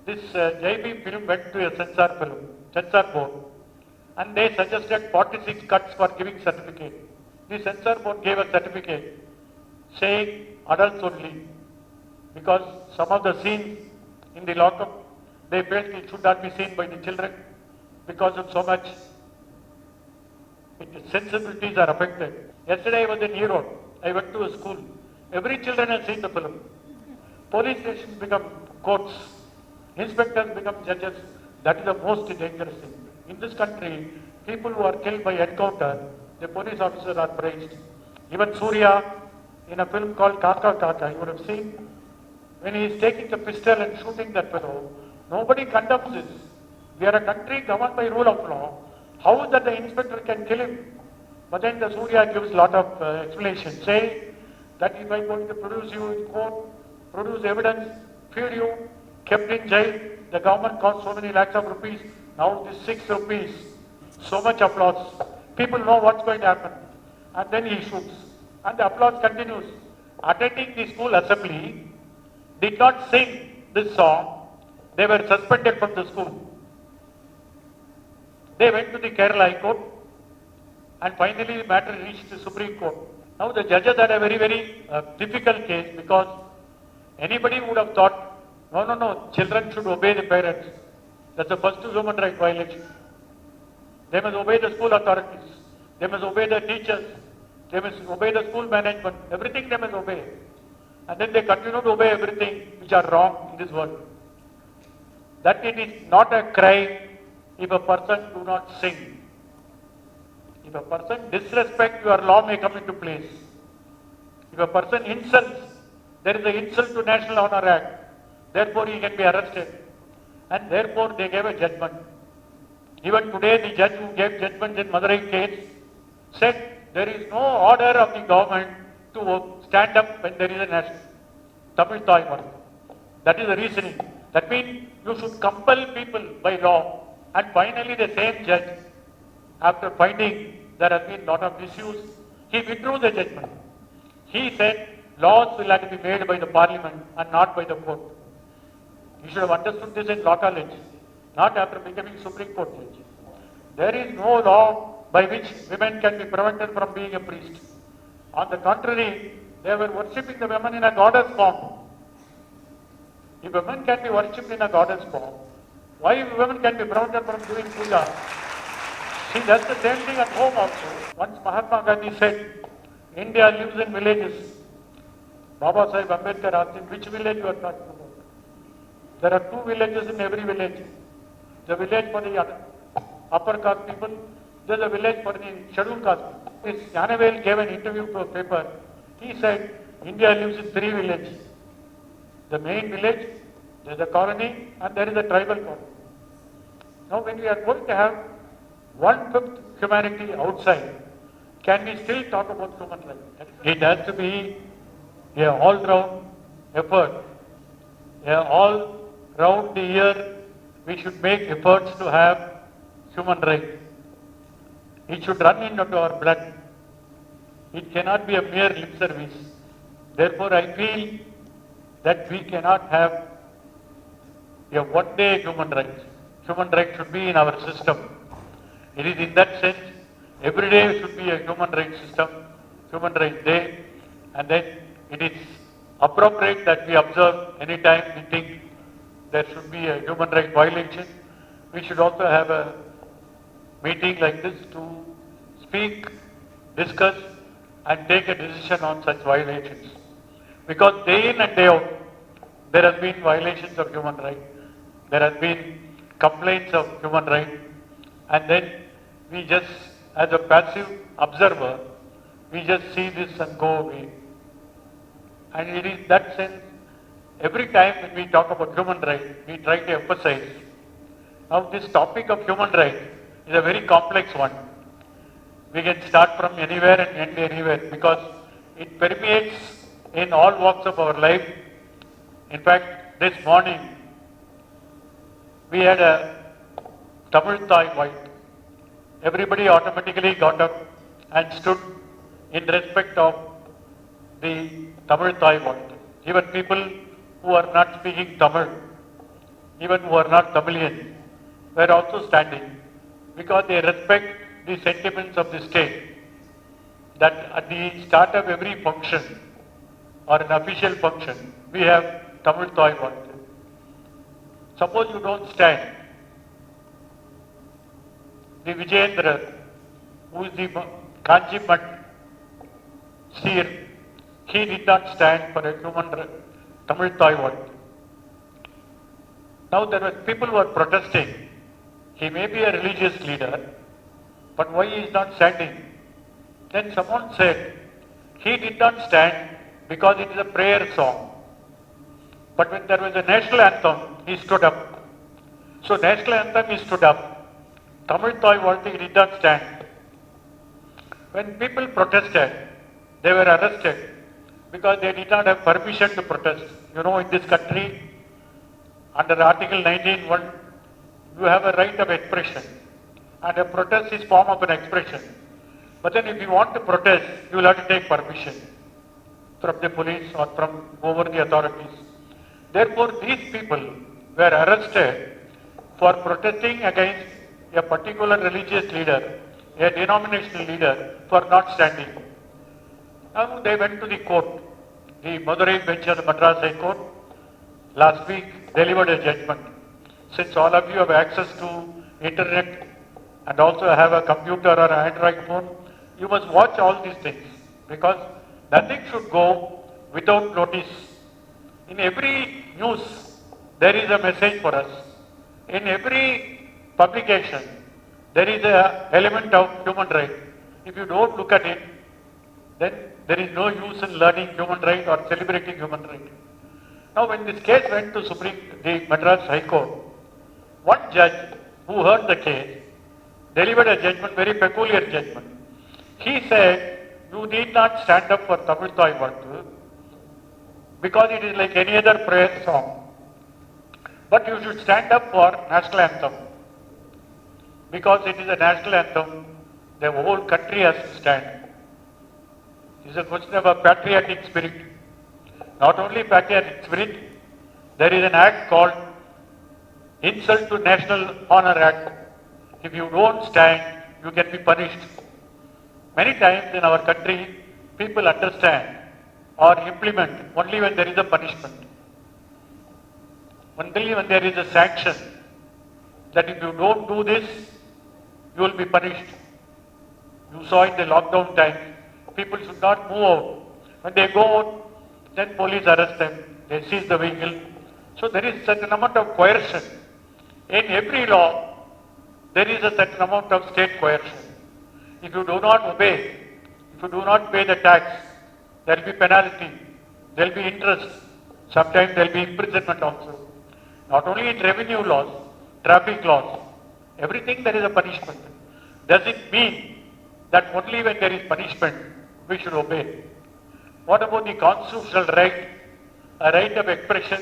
this JB film went to a censor board, and they suggested 46 cuts for giving certificate. The censor board gave a certificate saying adults only, because some of the scenes in the lockup, they felt it should not be seen by the children because of so much sensibilities are affected. Yesterday I was in Europe. I went to a school. Every children has seen the film. Police stations become courts. Inspectors become judges. That is the most dangerous thing. In this country, people who are killed by encounter, the police officers are praised. Even Surya, in a film called Kaka Kaka, you would have seen, when he is taking the pistol and shooting that fellow, nobody condemns this. We are a country governed by rule of law. How is that the inspector can kill him? But then the Surya gives a lot of explanation, saying that if I'm going to produce you in court, produce evidence, feed you, kept in jail, the government cost so many lakhs of rupees, now this 6 rupees, so much applause. People know what's going to happen. And then he shoots. And the applause continues. Attending the school assembly, did not sing this song, they were suspended from the school. They went to the Kerala High Court, and finally the matter reached the Supreme Court. Now the judges had a very difficult case, because anybody would have thought, no, children should obey the parents. That's the first human right violation. They must obey the school authorities. They must obey the teachers. They must obey the school management. Everything they must obey. And then they continue to obey everything which are wrong in this world. That it is not a crime if a person do not sing. If a person disrespects, your law may come into place. If a person insults, there is an insult to National Honor Act. Therefore he can be arrested. And therefore they gave a judgment. Even today the judge who gave judgment in Madurai case said there is no order of the government to stand up when there is a national Tamil Thai. That is the reasoning. That means you should compel people by law. And finally the same judge, after finding there has been a lot of misuse, he withdrew the judgment. He said laws will have to be made by the parliament and not by the court. You should have understood this in law college, not after becoming Supreme Court judge. There is no law by which women can be prevented from being a priest. On the contrary, they were worshipping the women in a goddess form. If women can be worshipped in a goddess form, why women can be prevented from doing puja? See, that's the same thing at home also. Once Mahatma Gandhi said, India lives in villages. Baba Sahib Ambedkar asked him, which village you are talking about? There are 2 villages in every village. The village for the upper caste people, there's a village for the scheduled caste people. This Janavel gave an interview to a paper. He said, India lives in 3 villages. The main village, there is a colony, and there is a tribal colony. Now when we are going to have 1/5 humanity outside, can we still talk about human rights? It has to be an all-round effort. All round the year, we should make efforts to have human rights. It should run into our blood. It cannot be a mere lip service. Therefore, I feel that we cannot have a one-day human rights. Human rights should be in our system. It is in that sense, every day should be a human rights system, human rights day, and then it is appropriate that we observe anytime we think there should be a human rights violation. We should also have a meeting like this to speak, discuss, and take a decision on such violations. Because day in and day out, there has been violations of human rights. There has been complaints of human rights. And then we just, as a passive observer, we just see this and go away. And it is that sense, every time when we talk about human rights, we try to emphasize. Now this topic of human rights is a very complex one. We can start from anywhere and end anywhere because it permeates in all walks of our life. In fact, this morning we had a Tamil Thai white. Everybody automatically got up and stood in respect of the Tamil Thai white. Even people who are not speaking Tamil, even who are not Tamilians, were also standing because they respect the sentiments of the state. That at the start of every function or an official function, we have Tamil Thoi வாழ்த்து. Suppose you don't stand, the Vijayendra, who is the Kanchi Mutt seer, he did not stand for a human Tamil Thoi வாழ்த்து. Now there were people who are protesting. He may be a religious leader, but why he is not standing? Then someone said, he did not stand because it is a prayer song. But when there was a national anthem, he stood up. So national anthem, he stood up. Tamil Thoi வாழ்த்து, he did not stand. When people protested, they were arrested because they did not have permission to protest. You know, in this country, under Article 19(1), you have a right of expression. And a protest is form of an expression. But then if you want to protest, you will have to take permission from the police or from over the authorities. Therefore, these people were arrested for protesting against a particular religious leader, a denominational leader, for not standing. Now they went to the court. The Madurai bench of the Madras High Court last week delivered a judgment. Since all of you have access to internet and also have a computer or an Android phone, you must watch all these things because nothing should go without notice. In every news, there is a message for us. In every publication, there is an element of human right. If you don't look at it, then there is no use in learning human right or celebrating human right. Now, when this case went to the Madras High Court, one judge who heard the case delivered a judgment, very peculiar judgment. He said, you need not stand up for Tamil Thoi வாழ்த்து because it is like any other prayer song. But you should stand up for national anthem. Because it is a national anthem, the whole country has to stand. It is a question of a patriotic spirit. Not only patriotic spirit, there is an act called Insult to National Honor Act. If you don't stand, you can be punished. Many times in our country, people understand or implement only when there is a punishment. Only when there is a sanction that if you don't do this, you will be punished. You saw in the lockdown time, people should not move out. When they go out, then police arrest them, they seize the vehicle. So there is certain amount of coercion. In every law, there is a certain amount of state coercion. If you do not obey, if you do not pay the tax, there will be penalty, there will be interest, sometimes there will be imprisonment also. Not only in revenue laws, traffic laws, everything there is a punishment. Does it mean that only when there is punishment, we should obey? What about the constitutional right, a right of expression,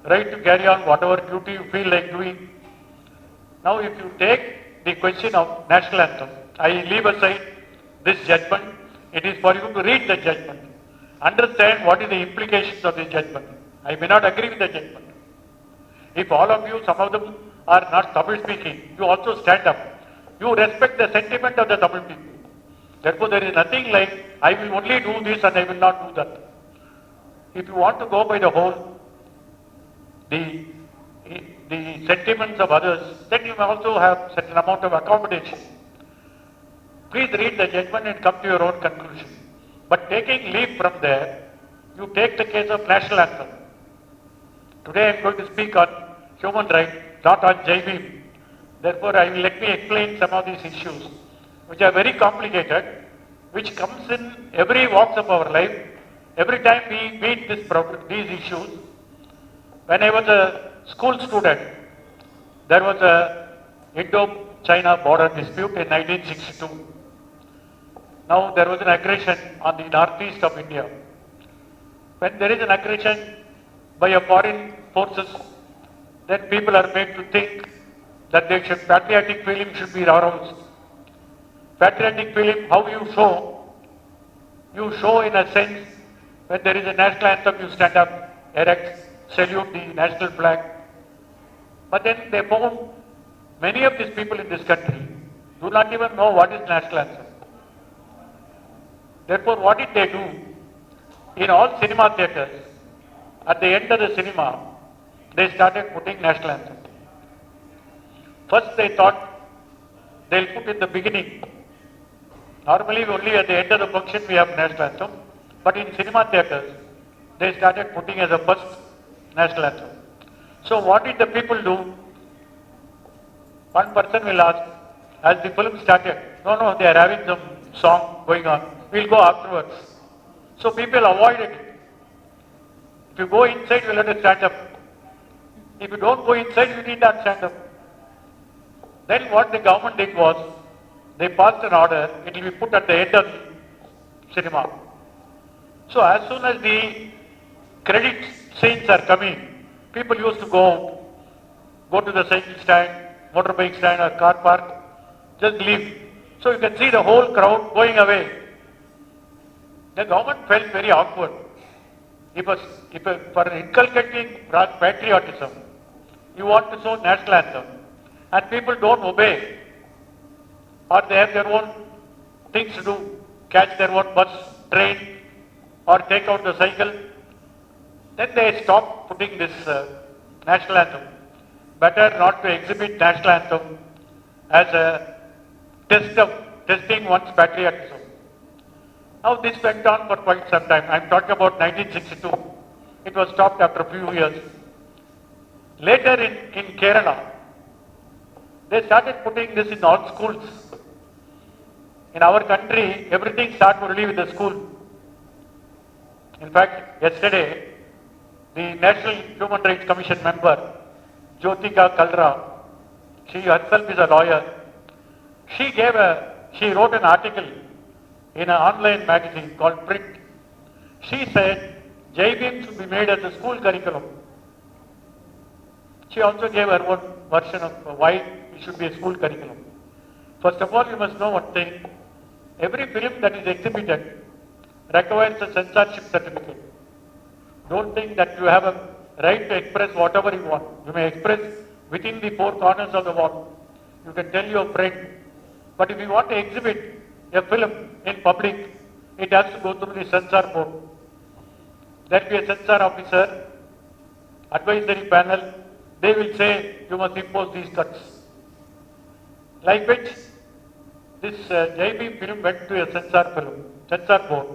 right to carry on whatever duty you feel like doing? Now if you take the question of national anthem, I leave aside this judgment, it is for you to read the judgment, understand what is the implications of the judgment. I may not agree with the judgment. If all of you, some of them are not Tamil speaking, you also stand up. You respect the sentiment of the Tamil people. Therefore there is nothing like, I will only do this and I will not do that. If you want to go by the whole, the sentiments of others, then you may also have certain amount of accommodation. Please read the judgment and come to your own conclusion. But taking leave from there, you take the case of national anthem. Today I am going to speak on human rights, not on Jai Bhim. Therefore, let me explain some of these issues, which are very complicated, which comes in every walks of our life. Every time we meet these issues. When I was a school student, there was a Indo-China border dispute in 1962. Now there was an aggression on the northeast of India. When there is an aggression by a foreign forces, then people are made to think that patriotic feeling should be aroused. Patriotic feeling, how you show? You show in a sense, when there is a national anthem, you stand up, erect, salute the national flag. But then they found many of these people in this country do not even know what is national anthem. Therefore, what did they do? In all cinema theatres, at the end of the cinema, they started putting national anthem. First they thought they'll put in the beginning. Normally only at the end of the function we have national anthem. But in cinema theatres, they started putting as a first national anthem. So what did the people do? One person will ask, as the film started, no, they are having some song going on. We'll go afterwards. So people avoided it. If you go inside, you'll have to stand up. If you don't go inside, you need not stand up. Then what the government did was, they passed an order, it will be put at the end of the cinema. So as soon as the credit scenes are coming, people used to go to the cycle stand, motorbike stand or car park, just leave. So you can see the whole crowd going away. The government felt very awkward. For inculcating patriotism, you want to show national anthem, and people don't obey, or they have their own things to do, catch their own bus, train, or take out the cycle, then they stop putting this national anthem. Better not to exhibit national anthem as a test of testing one's patriotism. Now this went on for quite some time. I'm talking about 1962. It was stopped after a few years. Later in Kerala, they started putting this in all schools. In our country, everything starts only with the school. In fact, yesterday, the National Human Rights Commission member, Jyotika Kalra, she herself is a lawyer. She wrote an article in an online magazine called Print. She said, Jai Bhim should be made as a school curriculum. She also gave her own version of why it should be a school curriculum. First of all, you must know one thing. Every film that is exhibited requires a censorship certificate. Don't think that you have a right to express whatever you want. You may express within the four corners of the wall. You can tell your friend. But if you want to exhibit a film in public, it has to go through the censor board. There will be a censor officer, advisory panel. They will say you must impose these cuts. Like which this Jai Bhim film went to a censor board,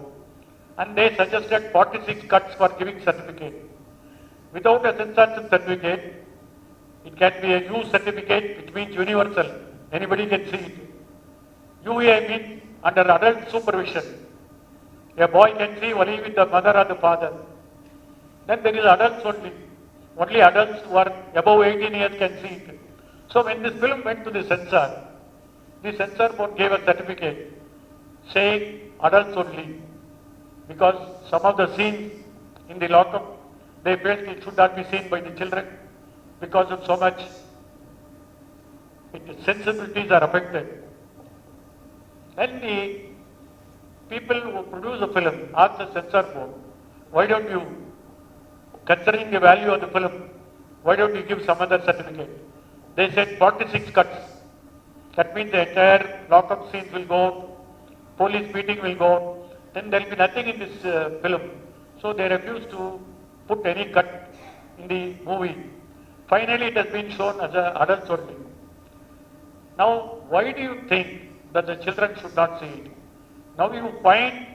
and they suggested 46 cuts for giving certificate. Without a censorship certificate, it can be a U certificate, which means universal. Anybody can see it. UA means under adult supervision. A boy can see only with the mother or the father. Then there is adults only. Only adults who are above 18 years can see it. So when this film went to the censor board gave a certificate saying adults only, because some of the scenes in the lockup, they felt it should not be seen by the children because of so much sensibilities are affected. Then the people who produce a film ask the censor board, why don't you, considering the value of the film, why don't you give some other certificate? They said 46 cuts. That means the entire lockup scenes will go out, police beating will go out, then there will be nothing in this film. So they refused to put any cut in the movie. Finally, it has been shown as an adults only. Now, why do you think that the children should not see it? Now you find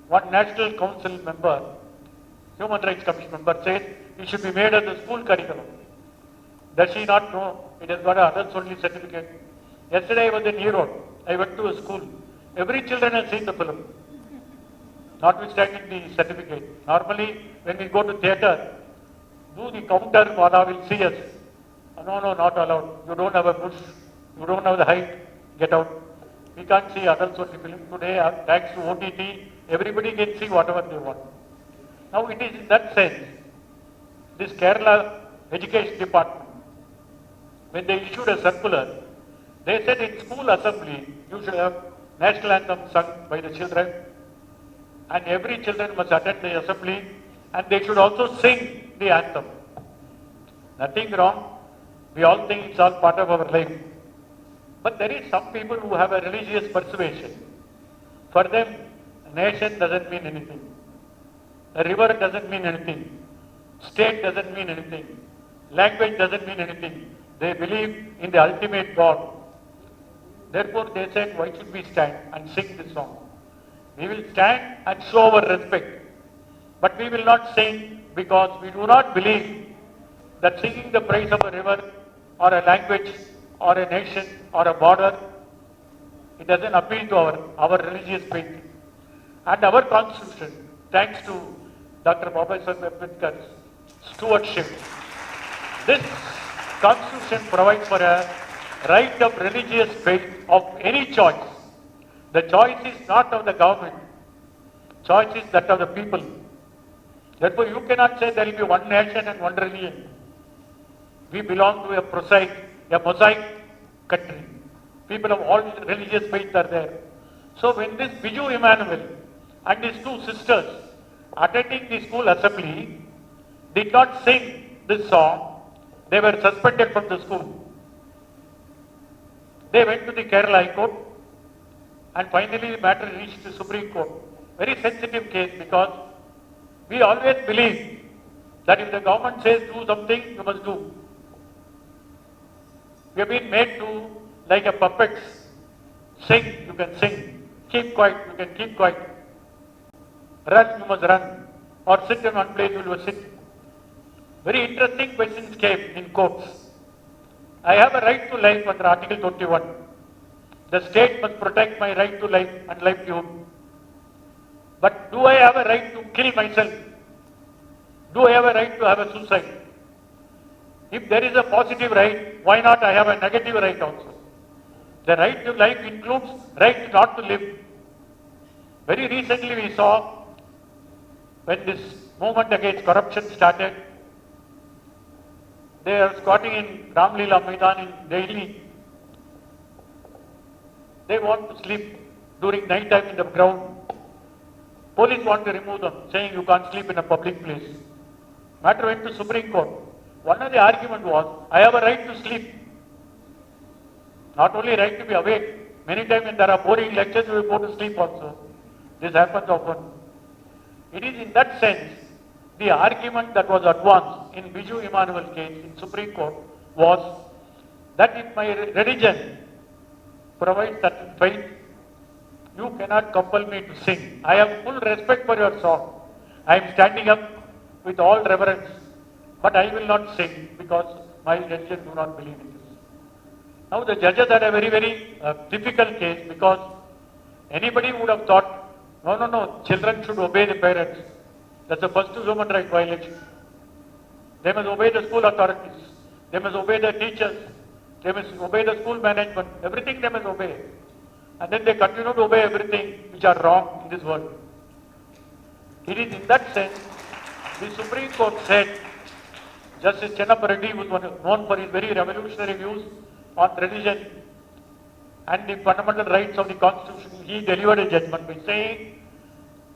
one National Council member, Human Rights Commission member says it should be made as a school curriculum. Does she not know it has got an adults only certificate? Yesterday I was in Erode. I went to a school. Every children has seen the film, notwithstanding the certificate. Normally, when we go to theatre, do the counter wala will see us. No, not allowed. You don't have a bush. You don't have the height. Get out. We can't see adults only film. Today, thanks to OTT, everybody can see whatever they want. Now it is in that sense, this Kerala Education Department, when they issued a circular, they said in school assembly, you should have national anthem sung by the children, and every children must attend the assembly, and they should also sing the anthem. Nothing wrong. We all think it's all part of our life. But there is some people who have a religious persuasion. For them, nation doesn't mean anything. A river doesn't mean anything. State doesn't mean anything. Language doesn't mean anything. They believe in the ultimate God. Therefore, they said, why should we stand and sing this song? We will stand and show our respect. But we will not sing because we do not believe that singing the praise of a river or a language or a nation or a border, it doesn't appeal to our religious faith. And our constitution, thanks to Dr. Babasaheb Ambedkar's stewardship, this constitution provides for a right of religious faith of any choice. The choice is not of the government. Choice is that of the people. Therefore, you cannot say there will be one nation and one religion. We belong to a mosaic country. People of all religious faiths are there. So when this Biju Emmanuel and his two sisters attending the school assembly did not sing this song, they were suspended from the school. They went to the Kerala High Court and finally the matter reached the Supreme Court. Very sensitive case because we always believe that if the government says do something, you must do. We have been made to, like a puppets, sing, you can sing. Keep quiet, you can keep quiet. Run, you must run. Or sit in one place, you will sit. Very interesting questions came in courts. I have a right to life under Article 21. The state must protect my right to life and livelihood. But do I have a right to kill myself? Do I have a right to have a suicide? If there is a positive right, why not I have a negative right also? The right to life includes right not to live. Very recently we saw when this movement against corruption started, they are squatting in Ramlila Maidan in Delhi. They want to sleep during night time in the ground. Police want to remove them, saying you can't sleep in a public place. Matter went to Supreme Court. One of the argument was, I have a right to sleep. Not only right to be awake. Many times when there are boring lectures, we go to sleep also. This happens often. It is in that sense, the argument that was advanced in Biju Emmanuel case in Supreme Court was that if my religion provides that faith, you cannot compel me to sing. I have full respect for your song. I am standing up with all reverence, but I will not sing because my religion do not believe in this. Now the judges had a very difficult case because anybody would have thought, no, children should obey the parents. That's the first human right violation. They must obey the school authorities. They must obey the teachers. They must obey the school management. Everything they must obey. And then they continue to obey everything which are wrong in this world. It is in that sense, the Supreme Court said, Justice Chennappa Reddy was known for his very revolutionary views on religion and the fundamental rights of the Constitution. He delivered a judgment by saying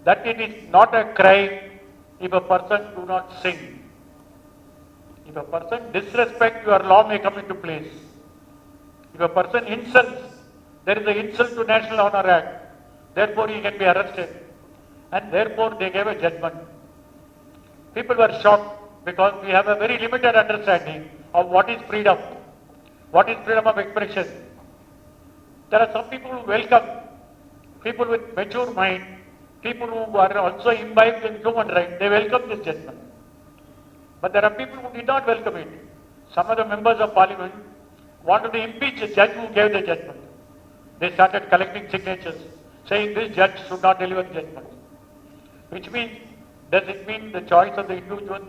that it is not a crime if a person do not sing. If a person disrespects, your law may come into place. If a person insults, there is an insult to National Honor Act. Therefore, he can be arrested. And therefore, they gave a judgment. People were shocked because we have a very limited understanding of what is freedom. What is freedom of expression? There are some people who welcome, people with mature mind, people who are also imbibed in human rights, they welcome this judgment. But there are people who did not welcome it. Some of the members of parliament wanted to impeach the judge who gave the judgment. They started collecting signatures, saying this judge should not deliver judgment. Which means, does it mean the choice of the individual?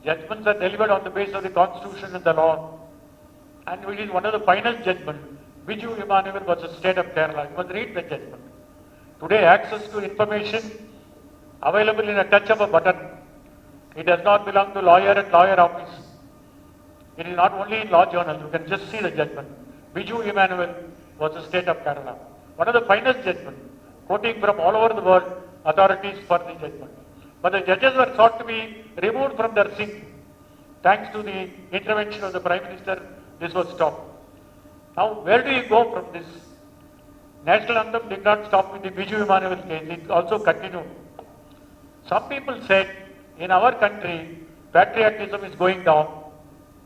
Judgments are delivered on the basis of the Constitution and the law. And it is one of the finest judgments. Biju Emmanuel was the state of Kerala. You must read the judgment. Today, access to information available in a touch of a button. It does not belong to lawyer and lawyer office. It is not only in law journal. You can just see the judgment. Biju Emmanuel was the state of Kerala. One of the finest judgments, quoting from all over the world authorities for the judgment. But the judges were thought to be removed from their seat. Thanks to the intervention of the Prime Minister, this was stopped. Now, where do you go from this? National anthem did not stop with the Biju Emmanuel case, it also continued. Some people said, in our country, patriotism is going down.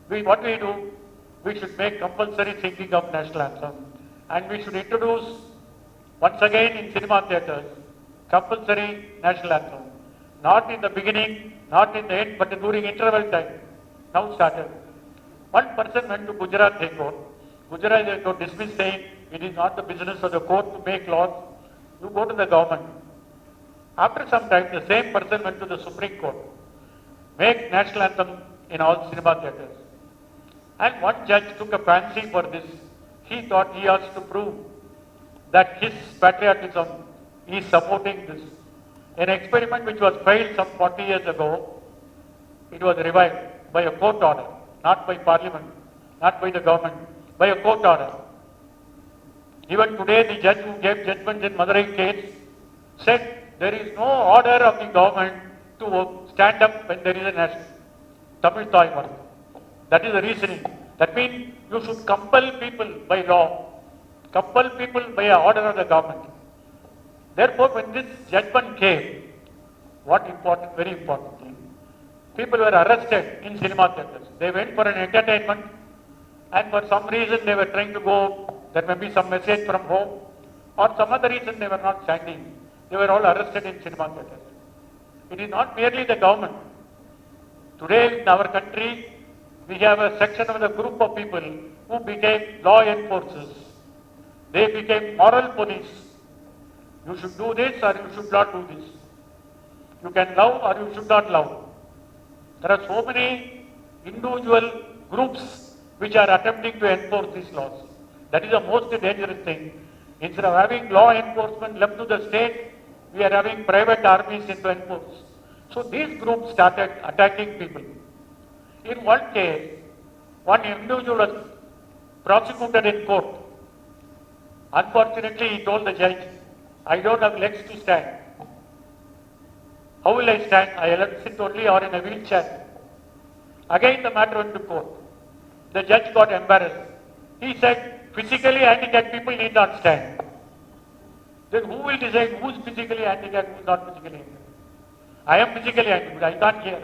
What do we do? We should make compulsory singing of national anthem. And we should introduce, once again in cinema theatres, compulsory national anthem. Not in the beginning, not in the end, but during interval time. Now started. One person went to Gujarat High Court. Gujarat High Court dismissed saying, it is not the business of the court to make laws. You go to the government. After some time, the same person went to the Supreme Court. Make national anthem in all cinema theatres. And one judge took a fancy for this. He thought he has to prove that his patriotism is supporting this. An experiment which was failed some 40 years ago, it was revived by a court order, not by parliament, not by the government, by a court order. Even today, the judge who gave judgment in Madurai case said there is no order of the government to stand up when there is a national Tamil Thai. That is the reasoning. That means you should compel people by law, compel people by an order of the government. Therefore, when this judgment came, very important thing, people were arrested in cinema theatres. They went for an entertainment, and for some reason they were trying to go, there may be some message from home, or some other reason they were not standing. They were all arrested in cinema theatres. It is not merely the government. Today in our country, we have a section of the group of people who became law enforcers. They became moral police. You should do this or you should not do this. You can love or you should not love. There are so many individual groups which are attempting to enforce these laws. That is the most dangerous thing. Instead of having law enforcement left to the state, we are having private armies to enforce. So these groups started attacking people. In one case, one individual was prosecuted in court. Unfortunately, he told the judge, I don't have legs to stand. How will I stand? I will sit only or in a wheelchair. Again the matter went to court. The judge got embarrassed. He said, physically handicapped people need not stand. Then who will decide who is physically handicapped, who is not physically handicapped? I am physically handicapped, I can't hear.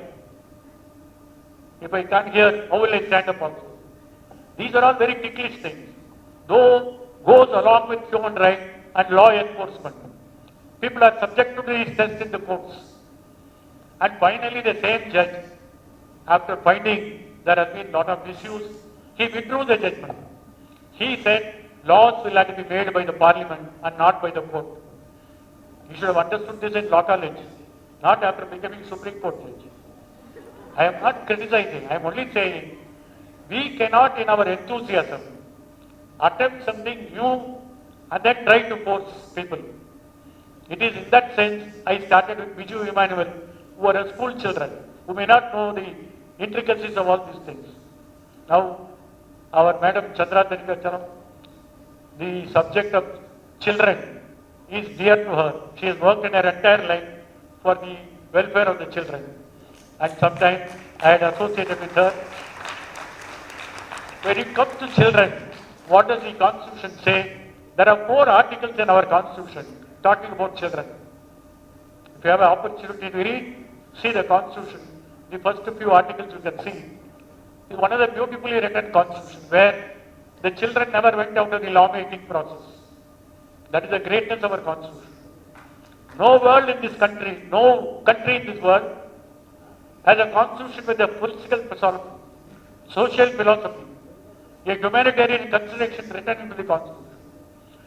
If I can't hear, how will I stand up also? These are all very ticklish things. Though goes along with human rights and law enforcement. People are subject to these tests in the courts. And finally the same judge, after finding there has been a lot of misuse, he withdrew the judgment. He said laws will have to be made by the parliament and not by the court. You should have understood this in law college, not after becoming Supreme Court judge. I am not criticizing, I am only saying we cannot in our enthusiasm attempt something new and then try to force people. It is in that sense I started with Biju Emmanuel, who are school children, who may not know the intricacies of all these things. Now, our Madam Chandra Tanikacharam, the subject of children is dear to her. She has worked in her entire life for the welfare of the children. And sometimes I had associated with her. When it comes to children, what does the Constitution say? There are 4 articles in our Constitution talking about children. If you have an opportunity to read, see the Constitution. The first few articles you can see. It's one of the beautifully written Constitution where the children never went out of the law-making process. That is the greatness of our Constitution. No world in this country, no country in this world has a Constitution with a political social philosophy, a humanitarian consideration written into the Constitution.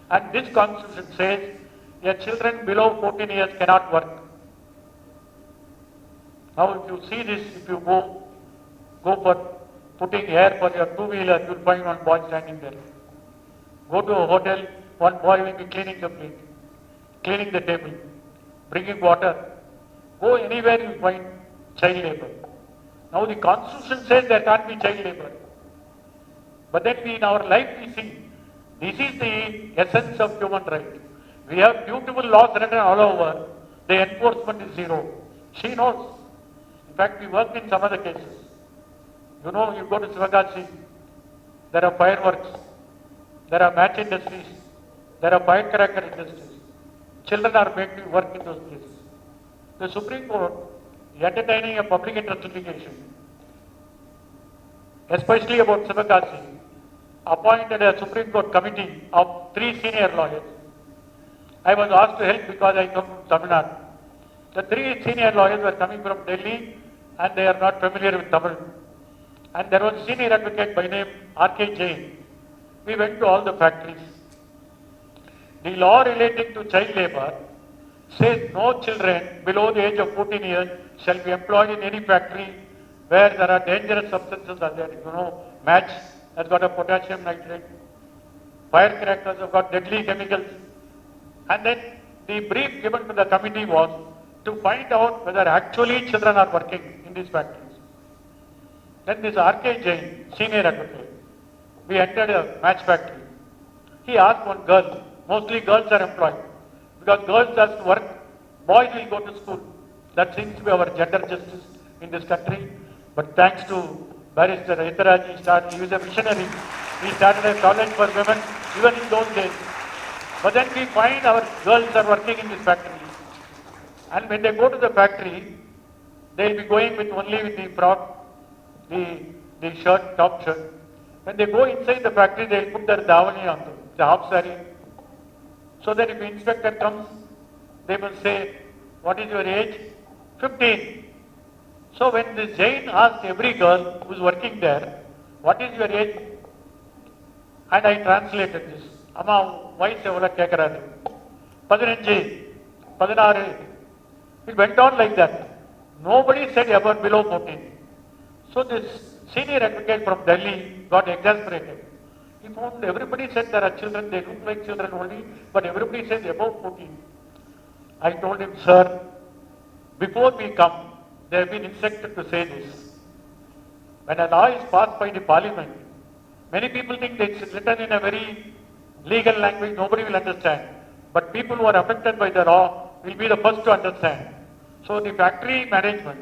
And this Constitution says that children below 14 years cannot work. Now if you see this, if you go for putting air for your two-wheeler, you will find one boy standing there. Go to a hotel, one boy will be cleaning the plate, cleaning the table, bringing water. Go anywhere you will find child labor. Now the Constitution says there can't be child labor. But then in our life we see, this is the essence of human right. We have beautiful laws written all over, the enforcement is zero. She knows. In fact, we worked in some other cases. You know, you go to Sivagasi, there are fireworks, there are match industries, there are firecracker industries. Children are made to work in those places. The Supreme Court, entertaining a public interest litigation, especially about Sivagasi, appointed a Supreme Court committee of 3 senior lawyers. I was asked to help because I come from Tamil Nadu. The 3 senior lawyers were coming from Delhi and they are not familiar with Tamil. And there was a senior advocate by name R.K. Jain. We went to all the factories. The law relating to child labor says no children below the age of 14 years shall be employed in any factory where there are dangerous substances are there. You know, match has got a potassium nitrate, firecrackers have got deadly chemicals. And then the brief given to the committee was to find out whether actually children are working in these factories. Then this R.K. Jain, senior advocate, we entered a match factory. He asked one girl, mostly girls are employed, because girls have to work, boys will go to school. That seems to be our gender justice in this country. But thanks to Barrister Hittaraj, he was a missionary. He started a college for women even in those days. But then we find our girls are working in this factory. And when they go to the factory, they will be going with only with the frock, the shirt, top shirt. When they go inside the factory, they will put their davani on them, the half saree. So that if the inspector comes, they will say, what is your age? 15. So when this Jain asked every girl who is working there, what is your age? And I translated this. Amma, why se ola kekaradu? 15, 16. It went on like that. Nobody said above below 14. So this senior advocate from Delhi got exasperated. He found everybody said there are children, they look like children only, but everybody says above 14. I told him, sir, before we come, they have been instructed to say this. When a law is passed by the parliament, many people think that it's written in a very legal language, nobody will understand. But people who are affected by the law will be the first to understand. So the factory management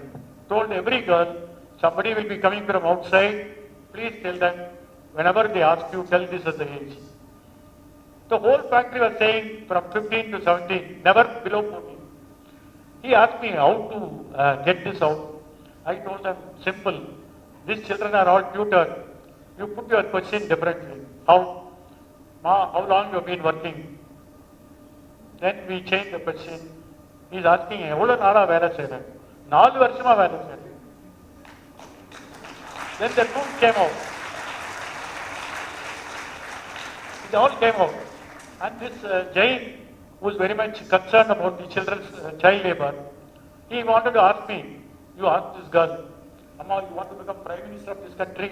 told every girl, somebody will be coming from outside, please tell them, whenever they ask you, tell this as the age. The whole factory was saying from 15 to 17, never below 14. He asked me how to get this out. I told him, simple. These children are all tutored. You put your question differently. How? Ma, how long you have been working? Then we changed the question. He is asking, எவ்வளவு நாளா வேலை செய்றேன்? 4 வருஷமா வேலை செய்றேன். Then the truth came out. It all came out. And this Jain, who was very much concerned about the children's child labor, he wanted to ask me, you ask this girl, Amma, you want to become Prime Minister of this country?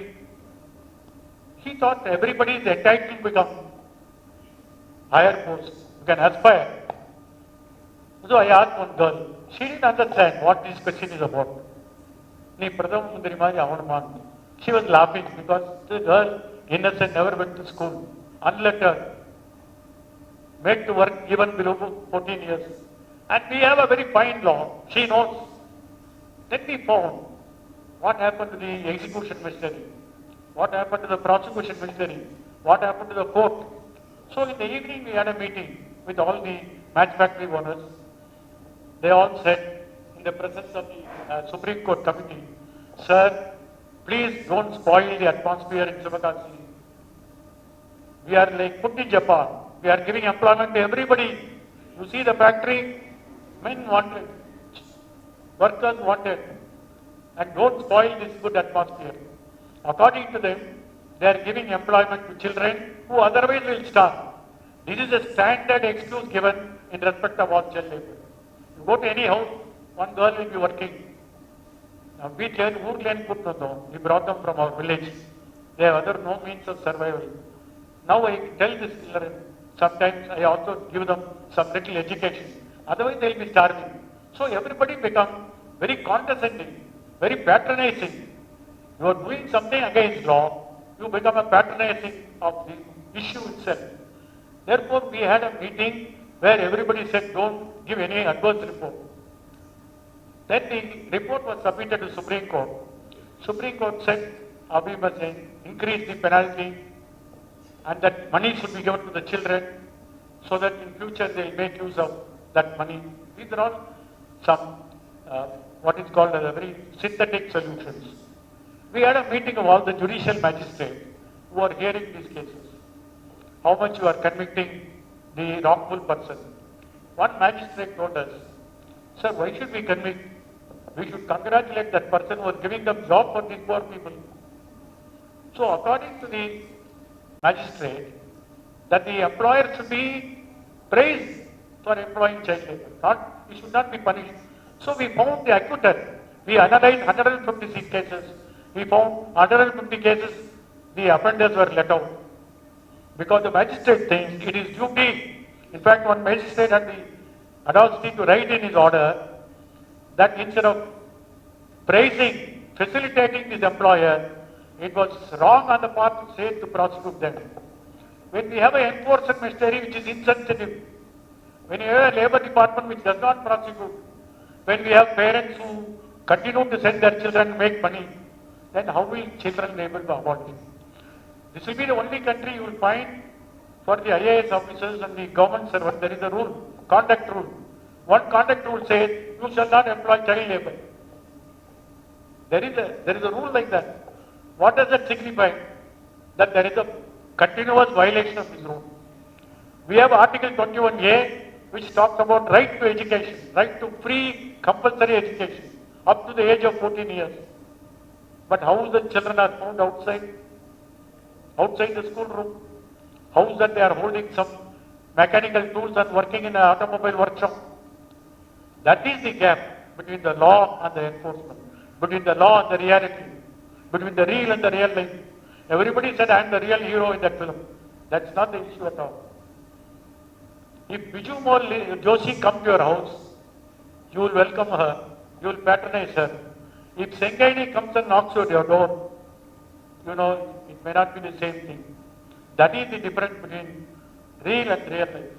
He thought everybody is entitled to become higher posts. You can aspire. So I asked one girl, she didn't understand what this question is about. She was laughing because the girl, innocent, never went to school, unlettered, made to work even below 14 years. And we have a very fine law. She knows. Then we found what happened to the execution machinery, what happened to the prosecution machinery, what happened to the court. So in the evening we had a meeting with all the match factory owners. They all said in the presence of the Supreme Court committee, sir, please don't spoil the atmosphere in Sivagasi. We are like put in Japan. We are giving employment to everybody. You see the factory, men wanted, workers wanted, and don't spoil this good atmosphere. According to them, they are giving employment to children who otherwise will starve. This is a standard excuse given in respect of all child labor. You go to any house, one girl will be working. Now we brought them from our village. They have other no means of survival. Now I tell these children, sometimes I also give them some little education. Otherwise they will be starving. So everybody become very condescending, very patronizing. You are doing something against law, you become a patronizing of the issue itself. Therefore we had a meeting where everybody said don't give any adverse report. Then the report was submitted to Supreme Court. Supreme Court said we must increase the penalty, and that money should be given to the children so that in future they will make use of that money. These are all some, what is called as a very synthetic solutions. We had a meeting of all the judicial magistrates who are hearing these cases. How much you are convicting the wrongful person. One magistrate told us, sir, why should we convict? We should congratulate that person who is giving them job for these poor people. So according to the magistrate, that the employer should be praised for employing child labor. He should not be punished. So we found the acquitted. We analyzed 156 cases. We found 150 cases, the offenders were let out. Because the magistrate thinks it is duty. In fact, one magistrate had the audacity to write in his order that instead of praising, facilitating this employer, it was wrong on the part to say to prosecute them. When we have an enforcement machinery which is insensitive, when you have a labor department which does not prosecute, when we have parents who continue to send their children to make money, then how will children be able to avoid it? This will be the only country you will find for the IAS officers and the government servant, there is a rule, conduct rule. One conduct rule says, you shall not employ child labor. There is a rule like that. What does that signify? That there is a continuous violation of this rule. We have Article 21A, which talks about right to education, right to free compulsory education, up to the age of 14 years. But how the children are found outside the school room? How is that they are holding some mechanical tools and working in an automobile workshop? That is the gap between the law and the enforcement, between the law and the reality, between the real and the real life. Everybody said, I am the real hero in that film. That's not the issue at all. If Biju Mol Joshi comes to your house, you will welcome her, you will patronize her. If Sengaini comes and knocks at your door, you know, it may not be the same thing. That is the difference between real and real life.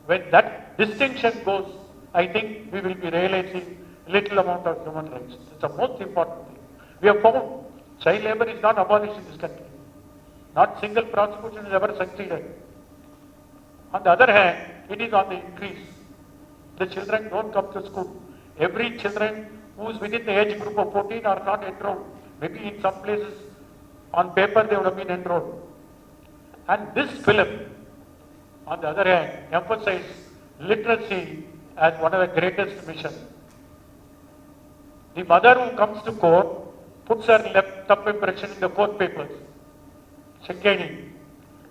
When that distinction goes, I think we will be realizing little amount of human rights. It's the most important thing. We have found child labor is not abolished in this country. Not single prosecution has ever succeeded. On the other hand, it is on the increase. The children don't come to school. Every children who is within the age group of 14 are not enrolled. Maybe in some places, on paper they would have been enrolled. And this film, on the other hand, emphasizes literacy as one of the greatest missions. The mother who comes to court puts her left thumb impression in the court papers. Shenkeni.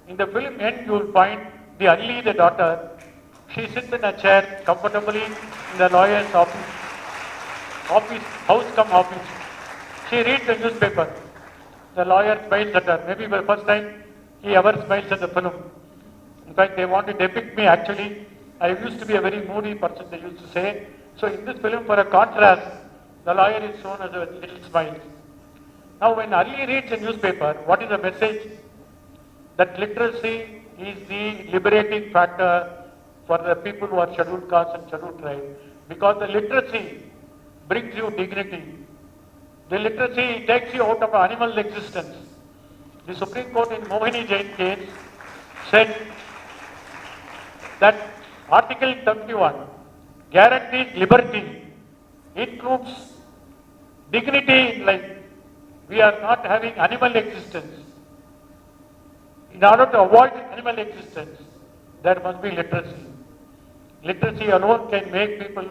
In the film end, you will find the Ali, the daughter, she sits in a chair comfortably in the lawyer's office, house come office. She reads the newspaper. The lawyer smiles at her. Maybe for the first time he ever smiles at the film. In fact, they want to depict me actually. I used to be a very moody person, they used to say. So in this film, for a contrast, the lawyer is shown as a little smile. Now when Ali reads a newspaper, what is the message? That literacy is the liberating factor for the people who are scheduled caste and scheduled tribe. Because the literacy brings you dignity. The literacy takes you out of animal existence. The Supreme Court in Mohini Jain case said that Article 31 guarantees liberty, includes dignity in life. We are not having animal existence. In order to avoid animal existence, there must be literacy. Literacy alone can make people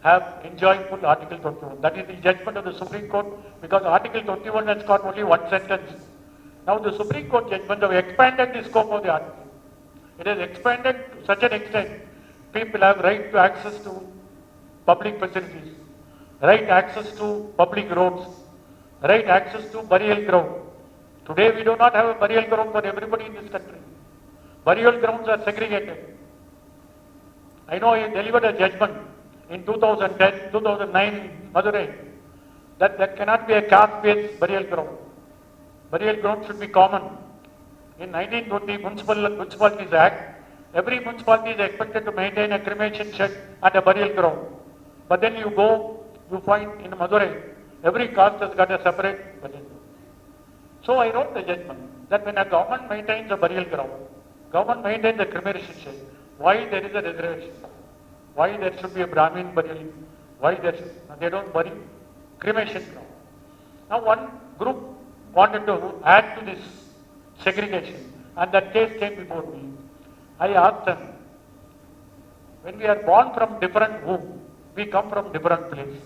have enjoyable Article 21. That is the judgment of the Supreme Court, because Article 21 has got only one sentence. Now the Supreme Court judgment have expanded the scope of the article. It has expanded to such an extent, people have right to access to public facilities, right access to public roads, right access to burial ground. Today we do not have a burial ground for everybody in this country. Burial grounds are segregated. I know he delivered a judgment in 2010, 2009 in Madurai that cannot be a caste-based burial ground. Burial ground should be common. In 1920 Municipalities Act, every municipality is expected to maintain a cremation shed and a burial ground. But then you find in Madurai, every caste has got a separate burial ground. So I wrote the judgment that when a government maintains a burial ground, government maintains a cremation shed, why there is a reservation? Why there should be a Brahmin burial? Why there should, they don't bury cremation ground. Now one group wanted to add to this segregation and that case came before me. I asked them, when we are born from different womb, we come from different place.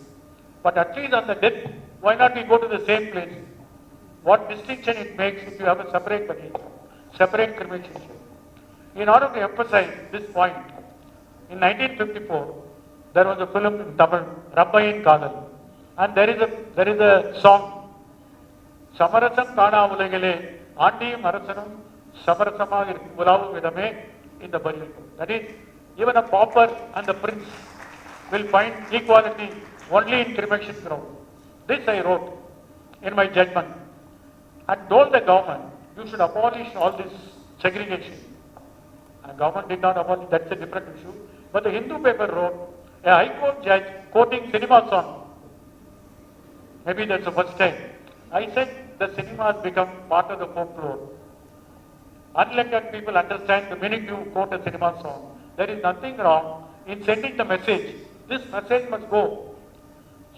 But at least on the death, why not we go to the same place? What distinction it makes if you have a separate burial, separate cremation shed? In order to emphasize this point, in 1954, there was a film in Tamil, Rabbayin Kadal, and there is a song, Samarasam Kana Ulagale, Andiyum Arasanum, Samarasama Ulavu Vidame, in the burial. That is, even a pauper and the prince will find equality only in cremation ground. This I wrote in my judgment and told the government, you should abolish all this segregation. And government did not abolish, that's a different issue. But the Hindu paper wrote, a High Court judge quoting cinema song. Maybe that's the first time. I said the cinema has become part of the folklore. Unelected people understand the minute you quote a cinema song. There is nothing wrong in sending the message. This message must go.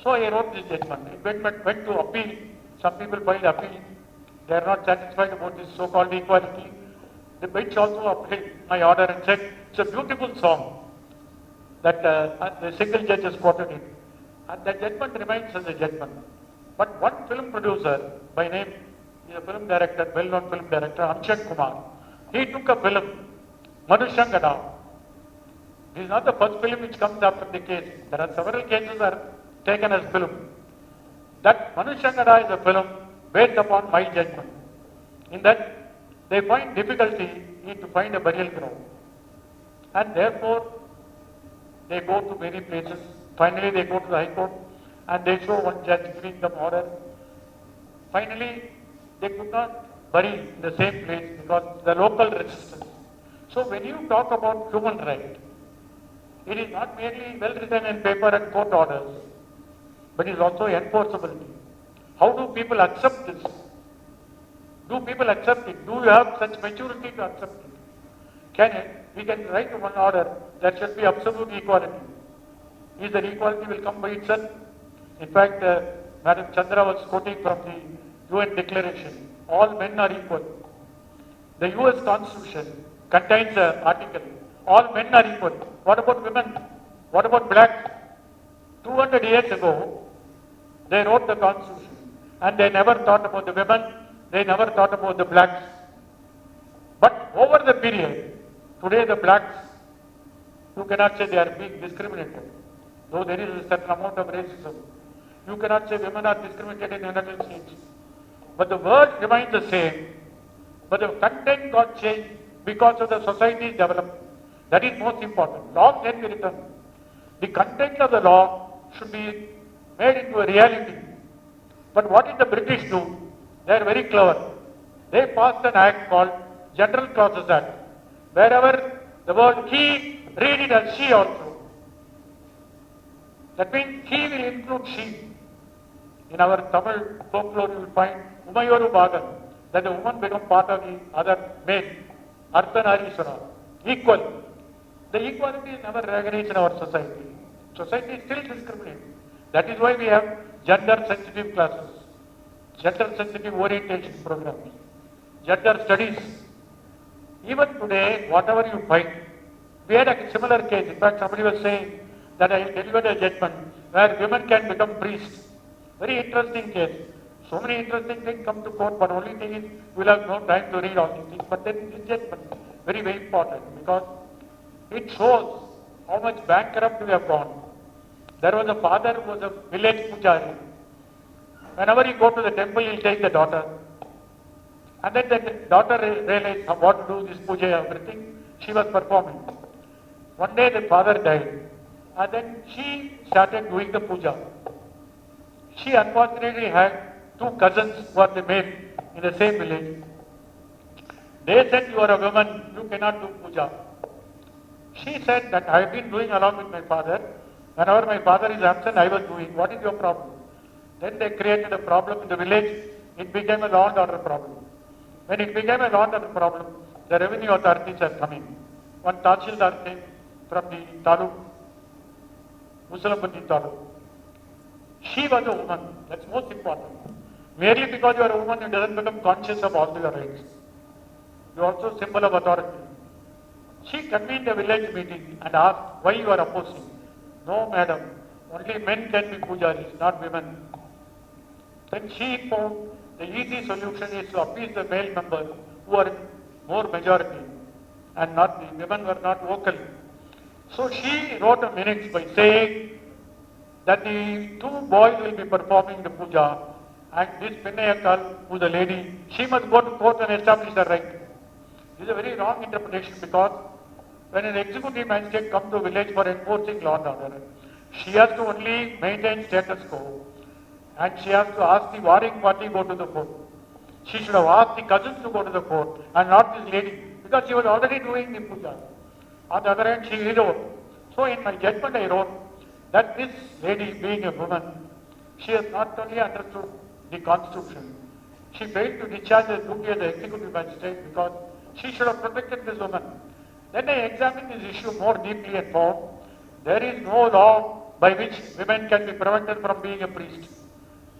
So I wrote this judgment. It went to appeal. Some people filed appeal. They are not satisfied about this so-called equality. The bench also appealed my order and said, it's a beautiful song that the single judge has quoted it. And the judgment remains as a judgment. But one film producer by name, he is a film director, well-known film director, Amshan Kumar. He took a film, Manushangada. This is not the first film which comes after the case. There are several cases are taken as film. That Manushangada is a film based upon my judgment. In that, they find difficulty in to find a burial ground. And therefore, they go to many places. Finally, they go to the High Court and they show one judge giving them order. Finally, they could not bury in the same place because the local resistance. So when you talk about human right, it is not merely well written in paper and court orders, but it is also enforceability. How do people accept this? Do people accept it? Do you have such maturity to accept it? We can write one order that should be absolute equality. Is that equality will come by itself? In fact, Madam Chandra was quoting from the UN Declaration. All men are equal. The US Constitution contains an article. All men are equal. What about women? What about blacks? 200 years ago, they wrote the Constitution and they never thought about the women. They never thought about the blacks. But over the period, today the blacks, you cannot say they are being discriminated. Though there is a certain amount of racism. You cannot say women are discriminated in the United States. But the word remains the same. But the content got changed because of the society's development. That is most important. Law can be written. The content of the law should be made into a reality. But what did the British do? They are very clever. They passed an act called General Clauses Act. Wherever the word he, read it as she also. That means he will include she. In our Tamil folklore you will find Umayoru Bhagan, that the woman become part of the other male. Ardhanarishwara. Equal. The equality is never recognized in our society. Society is still discriminating. That is why we have gender sensitive classes, gender sensitive orientation programs, gender studies. Even today, whatever you find, we had a similar case. In fact, somebody was saying that I delivered a judgment where women can become priests. Very interesting case. So many interesting things come to court, but only thing is we'll have no time to read all these things. But then this judgment very, very important because it shows how much bankrupt we have gone. There was a father who was a village pujari. Whenever he go to the temple, he'll take the daughter. And then the daughter realized what to do this puja, everything. She was performing. One day the father died. And then she started doing the puja. She unfortunately had two cousins who are the male in the same village. They said, you are a woman, you cannot do puja. She said that I have been doing along with my father. Whenever my father is absent, I was doing. What is your problem? Then they created a problem in the village. it became a law and order problem. When it became a law and order problem, the revenue authorities are coming. One Tahsildar came from the Taluk, Musalampati Taluk. She was a woman, that's most important. Merely because you are a woman, you doesn't become conscious of all your rights. You are also a symbol of authority. She convened a village meeting and asked why you are opposing. No, madam, only men can be pujaris, not women. Then she found the easy solution is to appease the male members who are more majority and not the women were not vocal. So she wrote a minutes by saying that the two boys will be performing the puja and this Pinnayakal, who is a lady, she must go to court and establish her right. This is a very wrong interpretation because when an executive magistrate comes to a village for enforcing law and order, she has to only maintain status quo and she has to ask the warring party to go to the court. She should have asked the cousins to go to the court and not this lady because she was already doing the puja. On the other hand, she wrote. So in my judgment I wrote that this lady being a woman, she has not only understood the constitution, she failed to discharge the duty as the executive magistrate because she should have protected this woman. Then I examined this issue more deeply and found there is no law by which women can be prevented from being a priest.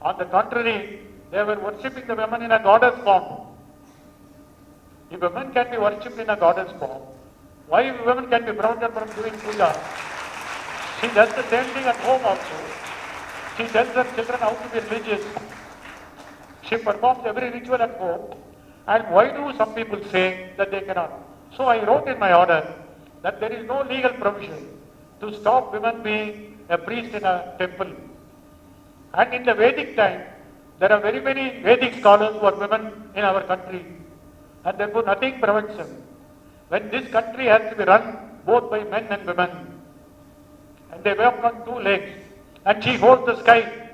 On the contrary, they were worshipping the women in a goddess form. If women can be worshipped in a goddess form, why women can be prevented from doing puja? She does the same thing at home also. She tells her children how to be religious. She performs every ritual at home. And why do some people say that they cannot? So I wrote in my order that there is no legal provision to stop women being a priest in a temple. And in the Vedic time, there are very many Vedic scholars who are women in our country. And therefore nothing prevents them. When this country has to be run both by men and women, and they walk on two legs, and she holds the sky.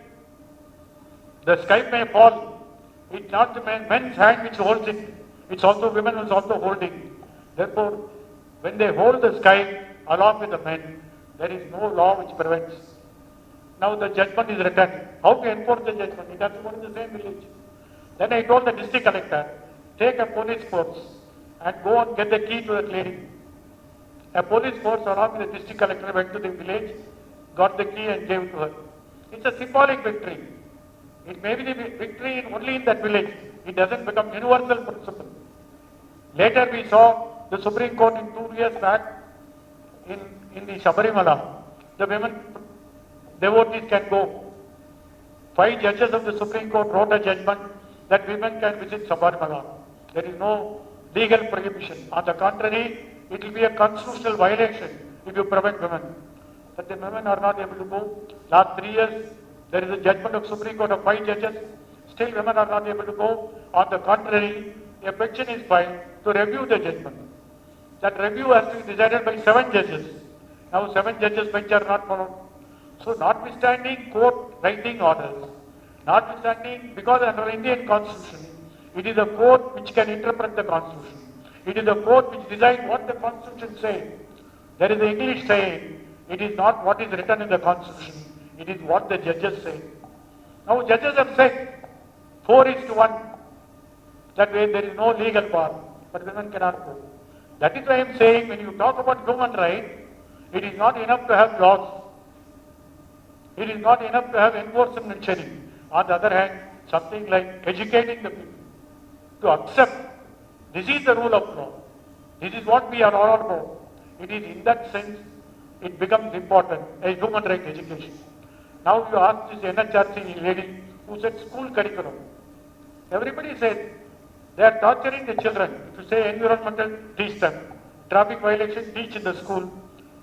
The sky may fall. It's not the men's hand which holds it. It's also women who is also holding. Therefore, when they hold the sky along with the men, there is no law which prevents. Now the judgment is written. How to enforce the judgment? It has to go to the same village. Then I told the district collector, take a police force and go and get the key to that lady. A police force along with the district collector went to the village, got the key and gave it to her. It's a symbolic victory. It may be the victory only in that village. It doesn't become universal principle. Later we saw the Supreme Court in 2 years back in the Sabarimala. The women devotees can go. 5 judges of the Supreme Court wrote a judgment that women can visit Sabarimala. There is no legal prohibition. On the contrary, it will be a constitutional violation if you prevent women. But the women are not able to go. Last 3 years, there is a judgment of Supreme Court of 5 judges. Still women are not able to go. On the contrary, a petition is filed to review the judgment. That review has to be decided by 7 judges. Now 7 judges bench are not followed. So notwithstanding court writing orders, notwithstanding, because under Indian constitution, it is a court which can interpret the constitution. It is a court which decides what the constitution says. There is an English saying, it is not what is written in the constitution, it is what the judges say. Now judges have said 4:1. That way there is no legal power, but women cannot go. That is why I am saying when you talk about human rights, it is not enough to have laws. It is not enough to have enforcement. On the other hand, something like educating the people to accept this is the rule of law. This is what we are all about. It is in that sense it becomes important as human rights education. Now you ask this NHRC lady who said school curriculum. Everybody said they are torturing the children. If you say environmental, teach them. Traffic violation, teach in the school.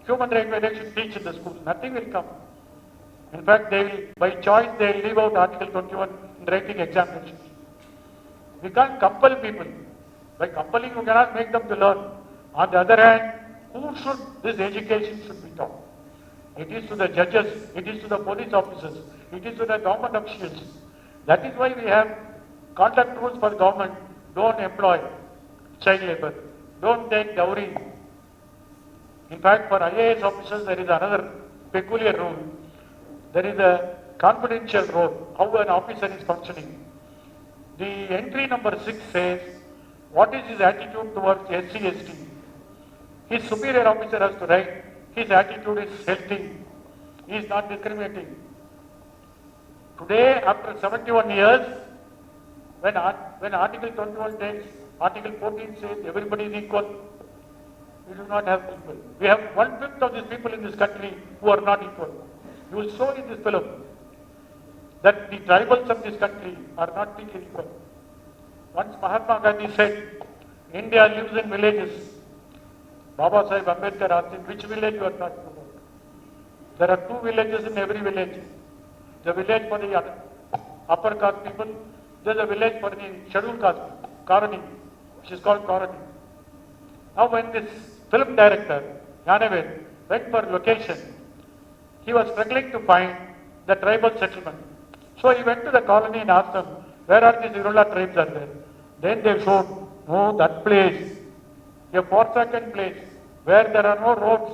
Human rights violation, teach in the school. Nothing will come. In fact, they will, by choice, they will leave out Article 21 in writing examinations. We can't compel people. By compelling, you cannot make them to learn. On the other hand, who should this education should be taught? It is to the judges, it is to the police officers, it is to the government officials. That is why we have conduct rules for the government. Don't employ child labor. Don't take dowry. In fact, for IAS officers, there is another peculiar rule. There is a confidential role, how an officer is functioning. The entry number 6 says, what is his attitude towards SC/ST? His superior officer has to write, his attitude is healthy, he is not discriminating. Today, after 71 years, when Article 21 takes, Article 14 says everybody is equal, we do not have people. We have 1/5 of these people in this country who are not equal. You will show in this film that the tribals of this country are not treated equal. Once Mahatma Gandhi said, India lives in villages. Baba Sahib Ambedkar asked him, which village you are talking about? There are 2 villages in every village. The village for the upper caste people, there is a village for the scheduled caste, Karani, which is called Karani. Now when this film director, Gnanavel, went for location, he was struggling to find the tribal settlement. So he went to the colony and asked them, where are these Irula tribes are there? Then they showed, no, that place, a forsaken place, where there are no roads,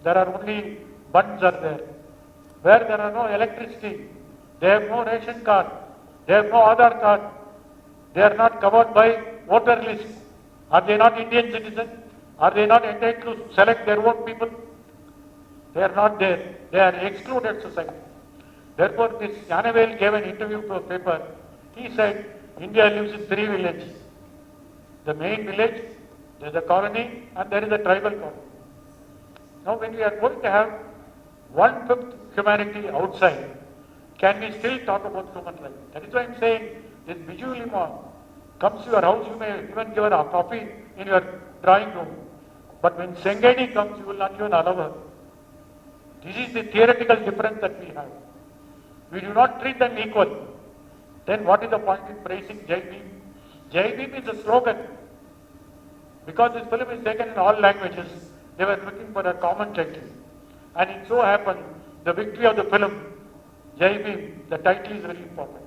there are only bunds are there. Where there are no electricity, they have no ration card, they have no Aadhaar card, they are not covered by voter list. Are they not Indian citizens? Are they not entitled to select their own people? They are not there. They are excluded society. Therefore, this Gnanavel gave an interview to a paper. He said, India lives in 3 villages. The main village, there is a colony, and there is a tribal colony. Now, when we are going to have 1/5 humanity outside, can we still talk about human rights? That is why I am saying, this Biju Lima comes to your house, you may even give her a coffee in your drawing room. But when Sengedi comes, you will not even allow her. This is the theoretical difference that we have. We do not treat them equal. Then what is the point in praising Jai Bhim? Jai Bhim is a slogan. Because this film is taken in all languages, they were looking for a common title. And it so happened, the victory of the film, Jai Bhim, the title is very important.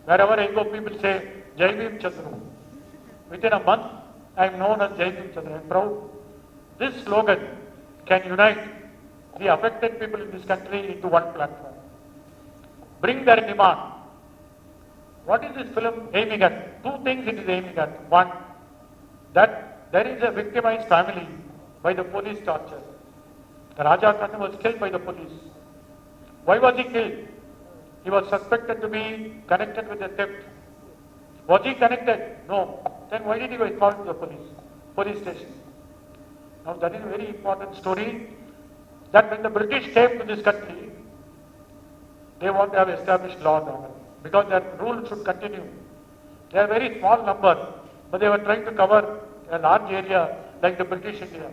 Wherever I go, people say, Jai Bhim Chandru. Within a month, I am known as Jai Bhim Chandru. I am proud. This slogan can unite the affected people in this country into one platform. Bring their demand. What is this film aiming at? 2 things it is aiming at. One, that there is a victimized family by the police torture. The Raja Khan was killed by the police. Why was he killed? He was suspected to be connected with the theft. Was he connected? No. Then why did he go called to the police station? Now that is a very important story, that when the British came to this country, they want to have established law and order, because their rule should continue. They are a very small number, but they were trying to cover a large area like the British India.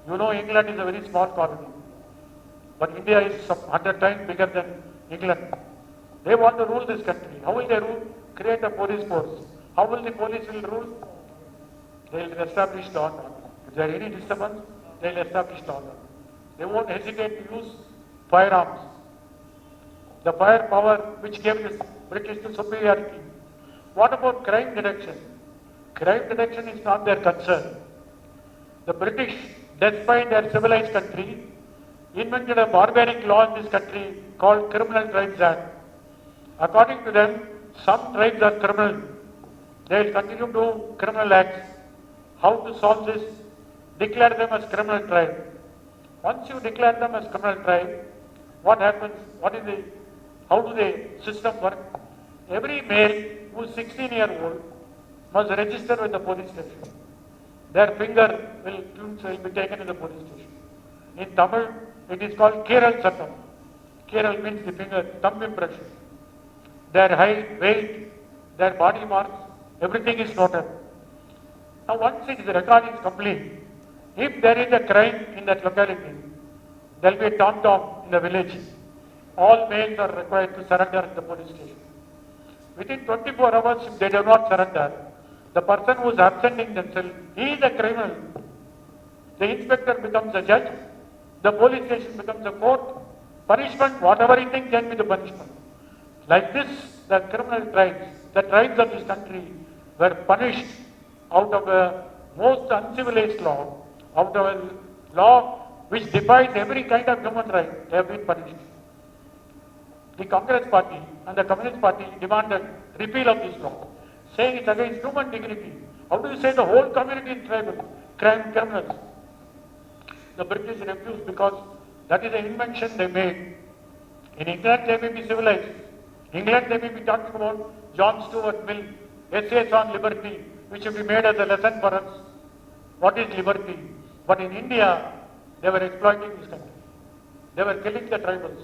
You know, England is a very small colony, but India is some 100 times bigger than England. They want to rule this country. How will they rule? Create a police force. How will the police will rule? They will establish law and order. If there is any disturbance, they will establish law and order. They won't hesitate to use firearms. The firepower which gave the British the superiority. What about crime detection? Crime detection is not their concern. The British, despite their civilized country, invented a barbaric law in this country called Criminal Tribes Act. According to them, some tribes are criminal. They will continue to do criminal acts. How to solve this? Declare them as criminal tribe. Once you declare them as criminal tribe, what happens? How do the system work? Every male who is 16-year-old must register with the police station. Their finger will be taken in the police station. In Tamil, it is called Keral Sattam. Keral means the finger, thumb impression. Their height, weight, their body marks, everything is noted. Now once the record is complete, if there is a crime in that locality, there will be a tom-tom in the village. All males are required to surrender at the police station. Within 24 hours, if they do not surrender, the person who is absenting themselves, he is a criminal. The inspector becomes a judge, the police station becomes a court. Punishment, whatever he thinks, can be the punishment. Like this, the criminal tribes, the tribes of this country were punished out of a most uncivilized law, out of a law which defies every kind of human right. They have been punished. The Congress party and the Communist party demanded repeal of this law. saying it's against human dignity. How do you say the whole community is tribal, criminals? The British refused because that is an invention they made. In England they may be civilized. England they may be talking about John Stuart Mill, essays on liberty, which should be made as a lesson for us. What is liberty? But in India, they were exploiting this country. They were killing the tribals.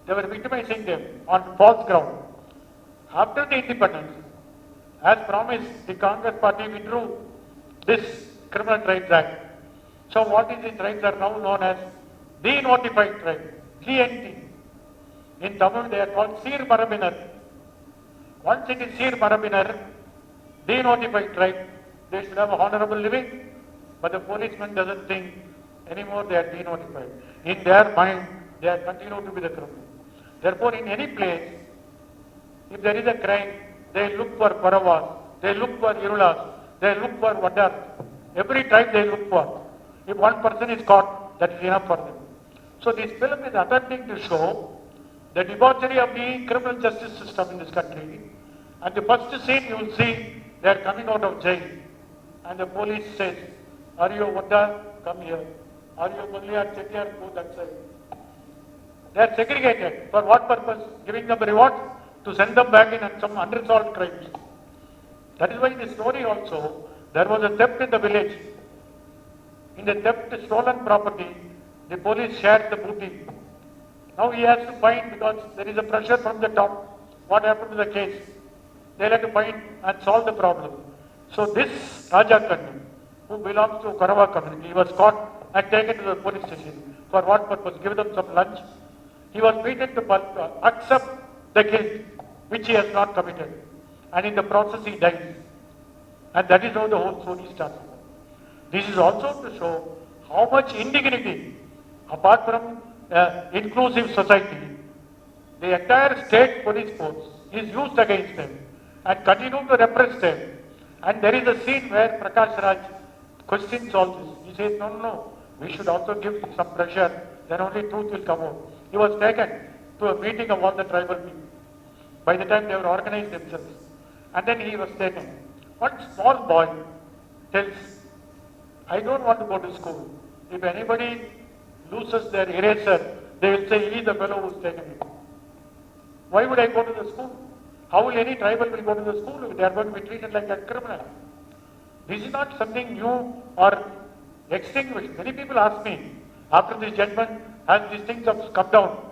They were victimizing them on false ground. After the independence, as promised, the Congress party withdrew this Criminal Tribes Act. So what is the tribes are now known as denotified tribe, GNT. In Tamil they are called Seer Marabinar. Once it is Seer Marabinar, denotified tribe, they should have a honorable living, but the policeman doesn't think anymore they are denotified. In their mind, they are continued to be the criminal. Therefore, in any place, if there is a crime, they look for Paravas, they look for Irulas, they look for Vadar. Every tribe they look for. If one person is caught, that is enough for them. So this film is attempting to show the debauchery of the criminal justice system in this country. And the first scene you will see, they are coming out of jail. And the police says, are you Vadar? Come here. Are you Mulliar, Chettiar? Go that side. They are segregated. For what purpose? Giving them a reward to send them back in some unresolved crimes. That is why in the story also, there was a theft in the village. In the theft stolen property, the police shared the booty. Now he has to find, because there is a pressure from the top, what happened to the case. They have to find and solve the problem. So this Raja Kannu, who belongs to Karawa community, he was caught and taken to the police station. For what purpose? Give them some lunch. He was beaten to accept the guilt which he has not committed. And in the process he dies. And that is how the whole story starts. This is also to show how much indignity, apart from inclusive society, the entire state police force is used against them and continue to repress them. And there is a scene where Prakash Raj questions all this. He says, no, we should also give some pressure, then only truth will come out. He was taken to a meeting of all the tribal people. By the time they were organized themselves. And then he was taken. One small boy tells, I don't want to go to school. If anybody loses their eraser, they will say, he is the fellow who's taken it. Why would I go to the school? How will any tribal will go to the school if they are going to be treated like a criminal? This is not something new or extinguished. Many people ask me, after this judgment, has these things have come down?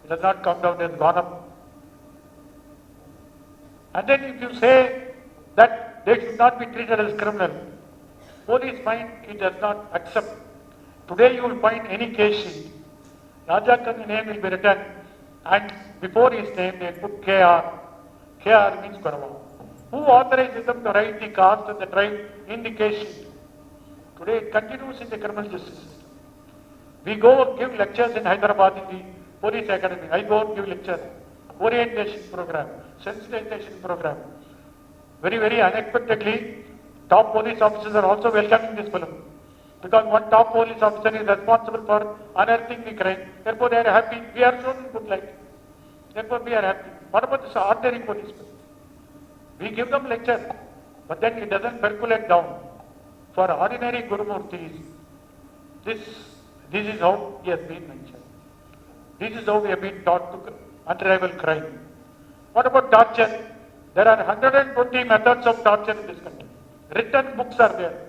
It has not come down, it has gone up. And then if you say that they should not be treated as criminal, police mind it does not accept. Today you will find any case sheet. Raja Kannu's name will be written and before his name they put KR. KR means Karawa. Who authorizes them to write the caste and the tribe in the case sheet? Today it continues in the criminal justice system. We go give lectures in Hyderabad in the police academy. I go and give lectures. Orientation program, sensitization program. Very, very unexpectedly, top police officers are also welcoming this film. Because one top police officer is responsible for unearthing the crime. Therefore they are happy. We are shown in good light. Therefore we are happy. What about this ordinary policeman? We give them lecture, but then it doesn't percolate down. For ordinary Gurumurtis, this is how he has been mentioned. This is how we have been taught to unrivaled crime. What about torture? There are 120 methods of torture in this country. Written books are there.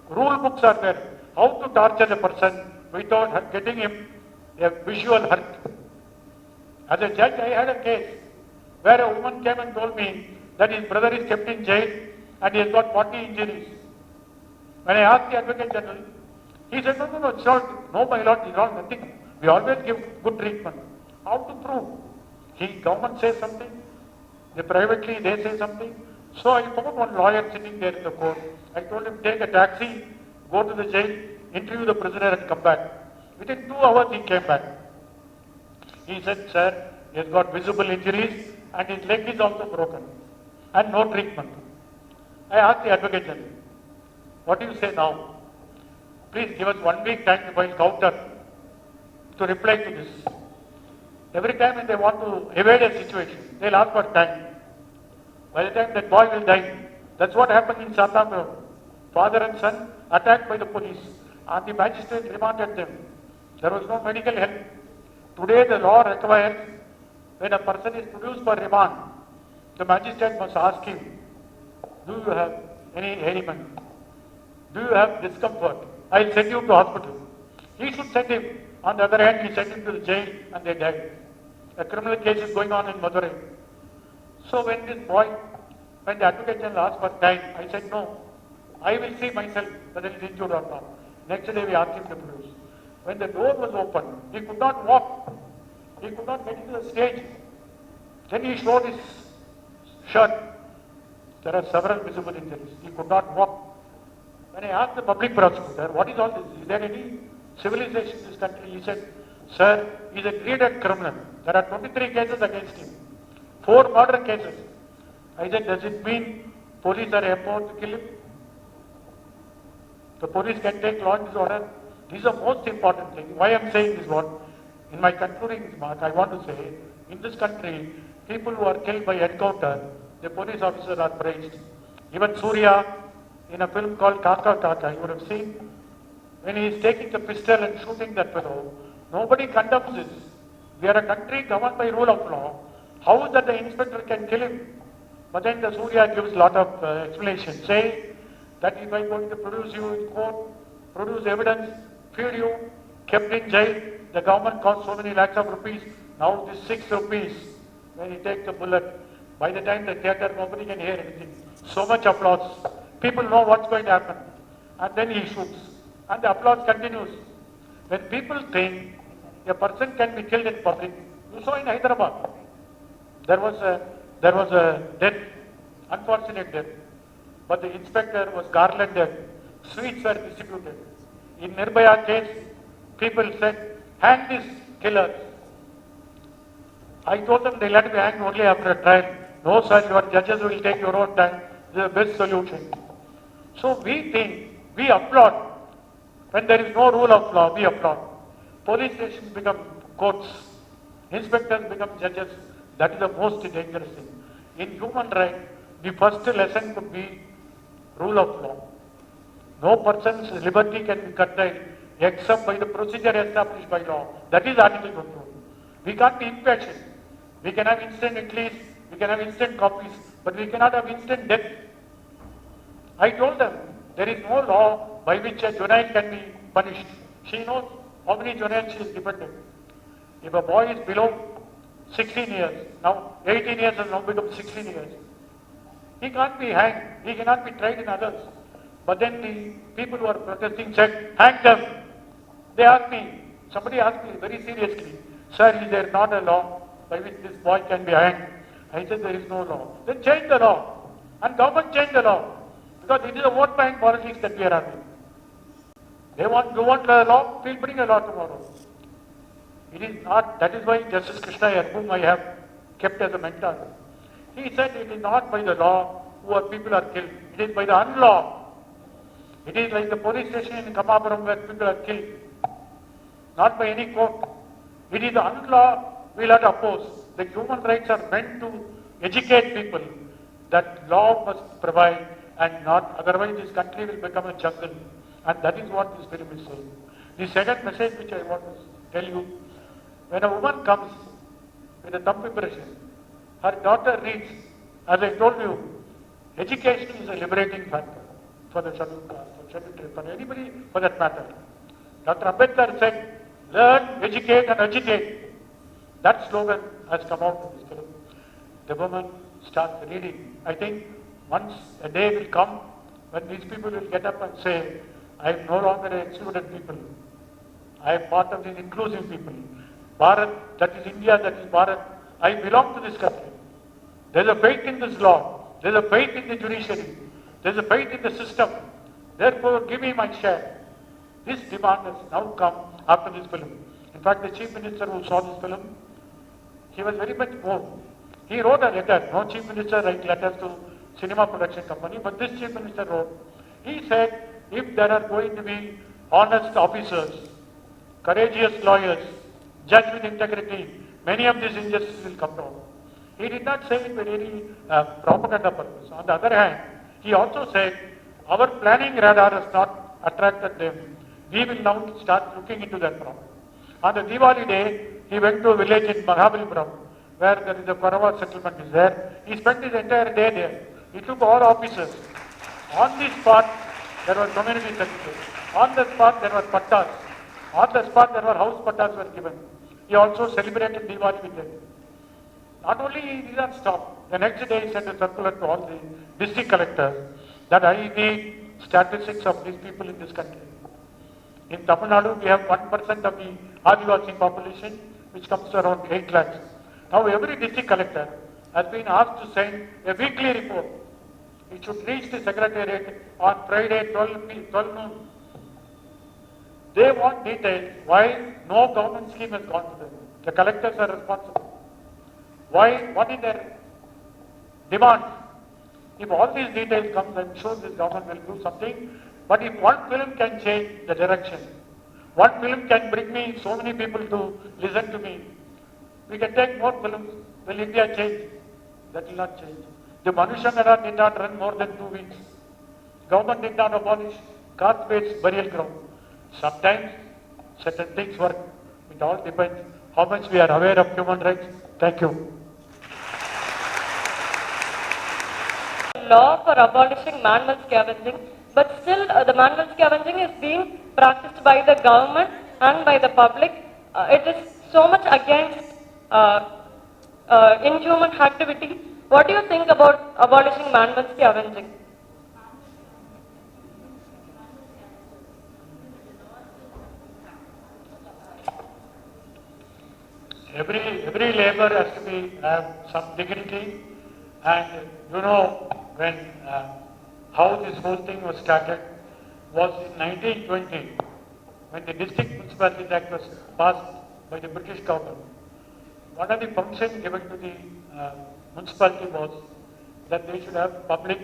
Rule books are there. How to torture a person without getting him a visual hurt. As a judge, I had a case where a woman came and told me that his brother is kept in jail and he has got 40 injuries. When I asked the Advocate General, he said, no, it's not, no, my lord, it's not nothing. We always give good treatment. How to prove? Government says something, privately they say something. So I found one lawyer sitting there in the court. I told him, take a taxi, go to the jail, interview the prisoner and come back. Within 2 hours he came back. He said, sir, he has got visible injuries and his leg is also broken and no treatment. I asked the Advocate General, what do you say now? Please give us 1 week time to file counter to reply to this. Every time when they want to evade a situation, they'll ask for time. By the time that boy will die, that's what happened in Satapuram. Father and son attacked by the police, and the magistrate remanded them. There was no medical help. Today the law requires when a person is produced for remand, the magistrate must ask him, do you have any ailment? Do you have discomfort? I'll send you to hospital. He should send him. On the other hand, he sent him to the jail and they died. A criminal case is going on in Madurai. So when this boy, when the advocate general asked for time, I said no. I will see myself whether he is injured or not. Next day we asked him to produce. When the door was open, he could not walk. He could not get into the stage. Then he showed his shirt. There are several visible injuries. He could not walk. When I asked the public prosecutor, what is all this? Is there any civilization in this country? He said, sir, he is a dreaded criminal. There are 23 cases against him. 4 murder cases. I said, does it mean police are empowered to kill him? The police can take law and disorder. This is the most important thing. Why I am saying this one? In my concluding remark, I want to say, in this country, people who are killed by encounter, the police officers are praised. Even Surya, in a film called Kaka Kaka, you would have seen, when he is taking the pistol and shooting that fellow, nobody condemns this. We are a country governed by rule of law. How is that the inspector can kill him? But then the Surya gives a lot of explanation, saying that if I'm going to produce you in court, produce evidence, feed you, kept in jail, the government costs so many lakhs of rupees, now this 6 rupees, when he takes the bullet, by the time the theatre, nobody can hear anything. So much applause. People know what's going to happen. And then he shoots. And the applause continues. When people think a person can be killed in public, you saw in Hyderabad, there was a death, unfortunate death. But the inspector was garlanded, sweets were distributed. In Nirbhaya case, people said, hang these killers. I told them they'll have to be hanged only after a trial. No, sir, your judges will take your own time. This is the best solution. So we think, we applaud. When there is no rule of law, we applaud. Police stations become courts. Inspectors become judges. That is the most dangerous thing. In human rights, the first lesson could be rule of law. No person's liberty can be curtailed except by the procedure established by law. That is Article 22. We can't be impatient. We can have instant release, we can have instant copies, but we cannot have instant death. I told them, there is no law by which a juvenile can be punished. She knows how many juveniles she is dependent. If a boy is below 16 years, now 18 years has now become 16 years, he can't be hanged, he cannot be tried in others. But then the people who are protesting said, hang them. They asked me, somebody asked me very seriously, sir, is there not a law by which this boy can be hanged? I said, there is no law. Then change the law. And government change the law. Because it is a vote bank politics that we are having. You want a law, we'll bring a law tomorrow. It is not, that is why Justice Krishna, whom I have kept as a mentor, he said it is not by the law who people are killed. It is by the unlaw. It is like the police station in Kamapuram where people are killed. Not by any court. It is the unlaw we will have to oppose. The human rights are meant to educate people that law must provide and not, otherwise this country will become a jungle. And that is what this film is saying. The second message which I want to tell you, when a woman comes with a thumb impression, her daughter reads, as I told you, education is a liberating factor for the scheduled caste, for scheduled tribe, for anybody for that matter. Dr. Ambedkar said, learn, educate and agitate. That slogan has come out in this film. The woman starts reading. I think once a day will come when these people will get up and say, I am no longer an excluded people. I am part of these inclusive people. Bharat, that is India, that is Bharat. I belong to this country. There is a faith in this law. There is a faith in the judiciary. There is a faith in the system. Therefore, give me my share. This demand has now come after this film. In fact, the Chief Minister who saw this film, he was very much moved. He wrote a letter. No Chief Minister writes letters to cinema production company, but this Chief Minister wrote. He said, if there are going to be honest officers, courageous lawyers, judged with integrity, many of these injustices will come down. He did not say it with any propaganda purpose. On the other hand, he also said, our planning radar has not attracted them. We will now start looking into that problem. On the Diwali day, he went to a village in Mahabalipuram, where there is a Parava settlement is there. He spent his entire day there. He took all officers. On the spot, there were community secretaries. On the spot, there were pattas. On the spot, there were house pattas were given. He also celebrated Diwali with them. Not only he did not stop, the next day he sent a circular to all the district collectors that I need statistics of these people in this country. In Tamil Nadu, we have 1% of the Adivasi population, which comes to around 8 lakhs. Now every district collector has been asked to send a weekly report. It should reach the secretariat on Friday 12 noon. They want details why no government scheme has gone to them. The collectors are responsible. Why? What is their demand? If all these details come, I'm sure this government will do something. But if one film can change the direction, one film can bring me so many people to listen to me, we can take more films. Will India change? That will not change. The Manusha Mela did not run more than 2 weeks. Government did not abolish caste-based burial ground. Sometimes certain things work. It all depends how much we are aware of human rights. Thank you. Law for abolishing manual scavenging, but still the manual scavenging is being practiced by the government and by the public. It is so much against inhuman activity. What do you think about abolishing manual scavenging? Every labor has to be have some dignity, and you know when how this whole thing was started was in 1920 when the District Municipalities Act was passed by the British government. One of the functions given to the municipality was that they should have public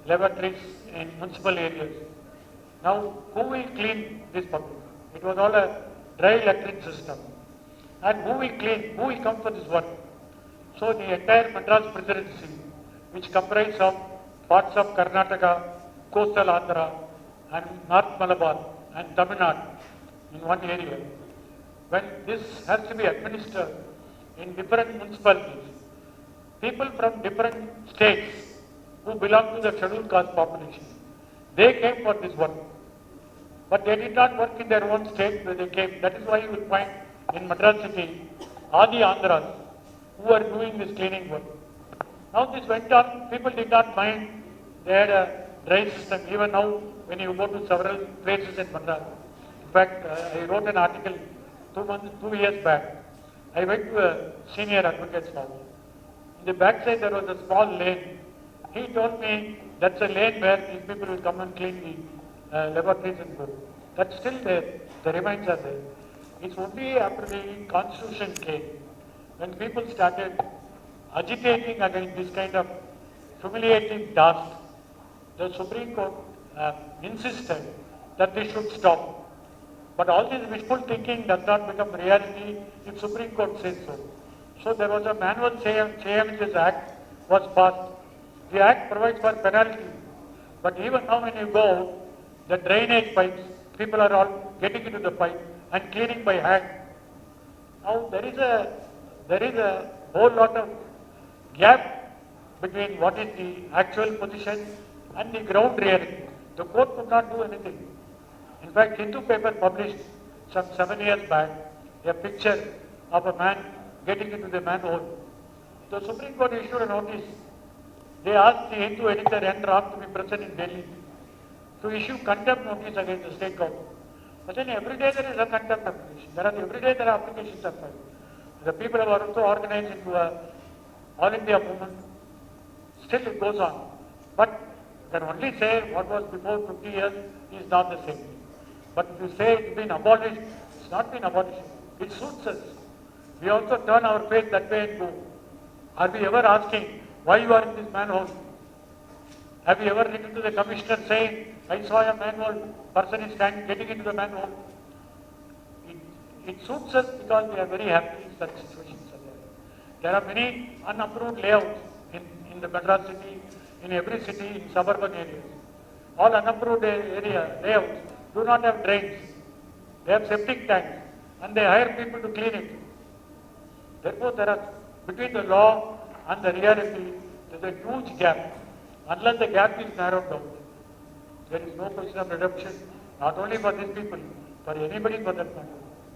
lavatories in municipal areas. Now, who will clean this public? It was all a dry latrine system. And who will clean? Who will come for this work? So the entire Madras Presidency, which comprised of parts of Karnataka, coastal Andhra, and North Malabar, and Tamil Nadu in one area, when this has to be administered in different municipalities, people from different states who belong to the scheduled caste population, they came for this work. But they did not work in their own state where they came. That is why you will find in Madras city, Adi Andhras, who are doing this cleaning work. Now this went on, people did not mind, they had a dry system. Even now, when you go to several places in Madras, in fact, I wrote an article 2 years back. I went to a senior advocate's house. In the backside there was a small lane. He told me that's a lane where these people will come and clean the laboratories and go. That's still there, the remains are there. It's only after the Constitution came, when people started agitating against this kind of humiliating task, the Supreme Court insisted that they should stop. But all this wishful thinking does not become reality if Supreme Court says so. So there was a manual Changes Act was passed. The Act provides for penalty. But even now when you go, the drainage pipes, people are all getting into the pipe and cleaning by hand. Now there is a whole lot of gap between what is the actual position and the ground reality. The court could not do anything. In fact, Hindu paper published some 7 years back a picture of a man getting into the manhole. The Supreme Court issued a notice. They asked the Hindu editor N. Ram to be present in Delhi to issue contempt notice against the state government. But then every day there is a contempt application. Every day there are applications are filed. The people have also organized into a All India movement. Still it goes on. But you can only say what was before 50 years is not the same. But if you say it's been abolished, it's not been abolished. It suits us. We also turn our face that way and go. Are we ever asking why you are in this manhole? Have you ever written to the commissioner saying, I saw a manhole, person is getting into the manhole? It suits us because we are very happy such situations are there. There are many unapproved layouts in the Madras city, in every city, in suburban areas. All unapproved area layouts do not have drains. They have septic tanks and they hire people to clean it. Therefore, there are, between the law and the reality, there is a huge gap. Unless the gap is narrowed down, there is no question of redemption, not only for these people, for anybody for that matter.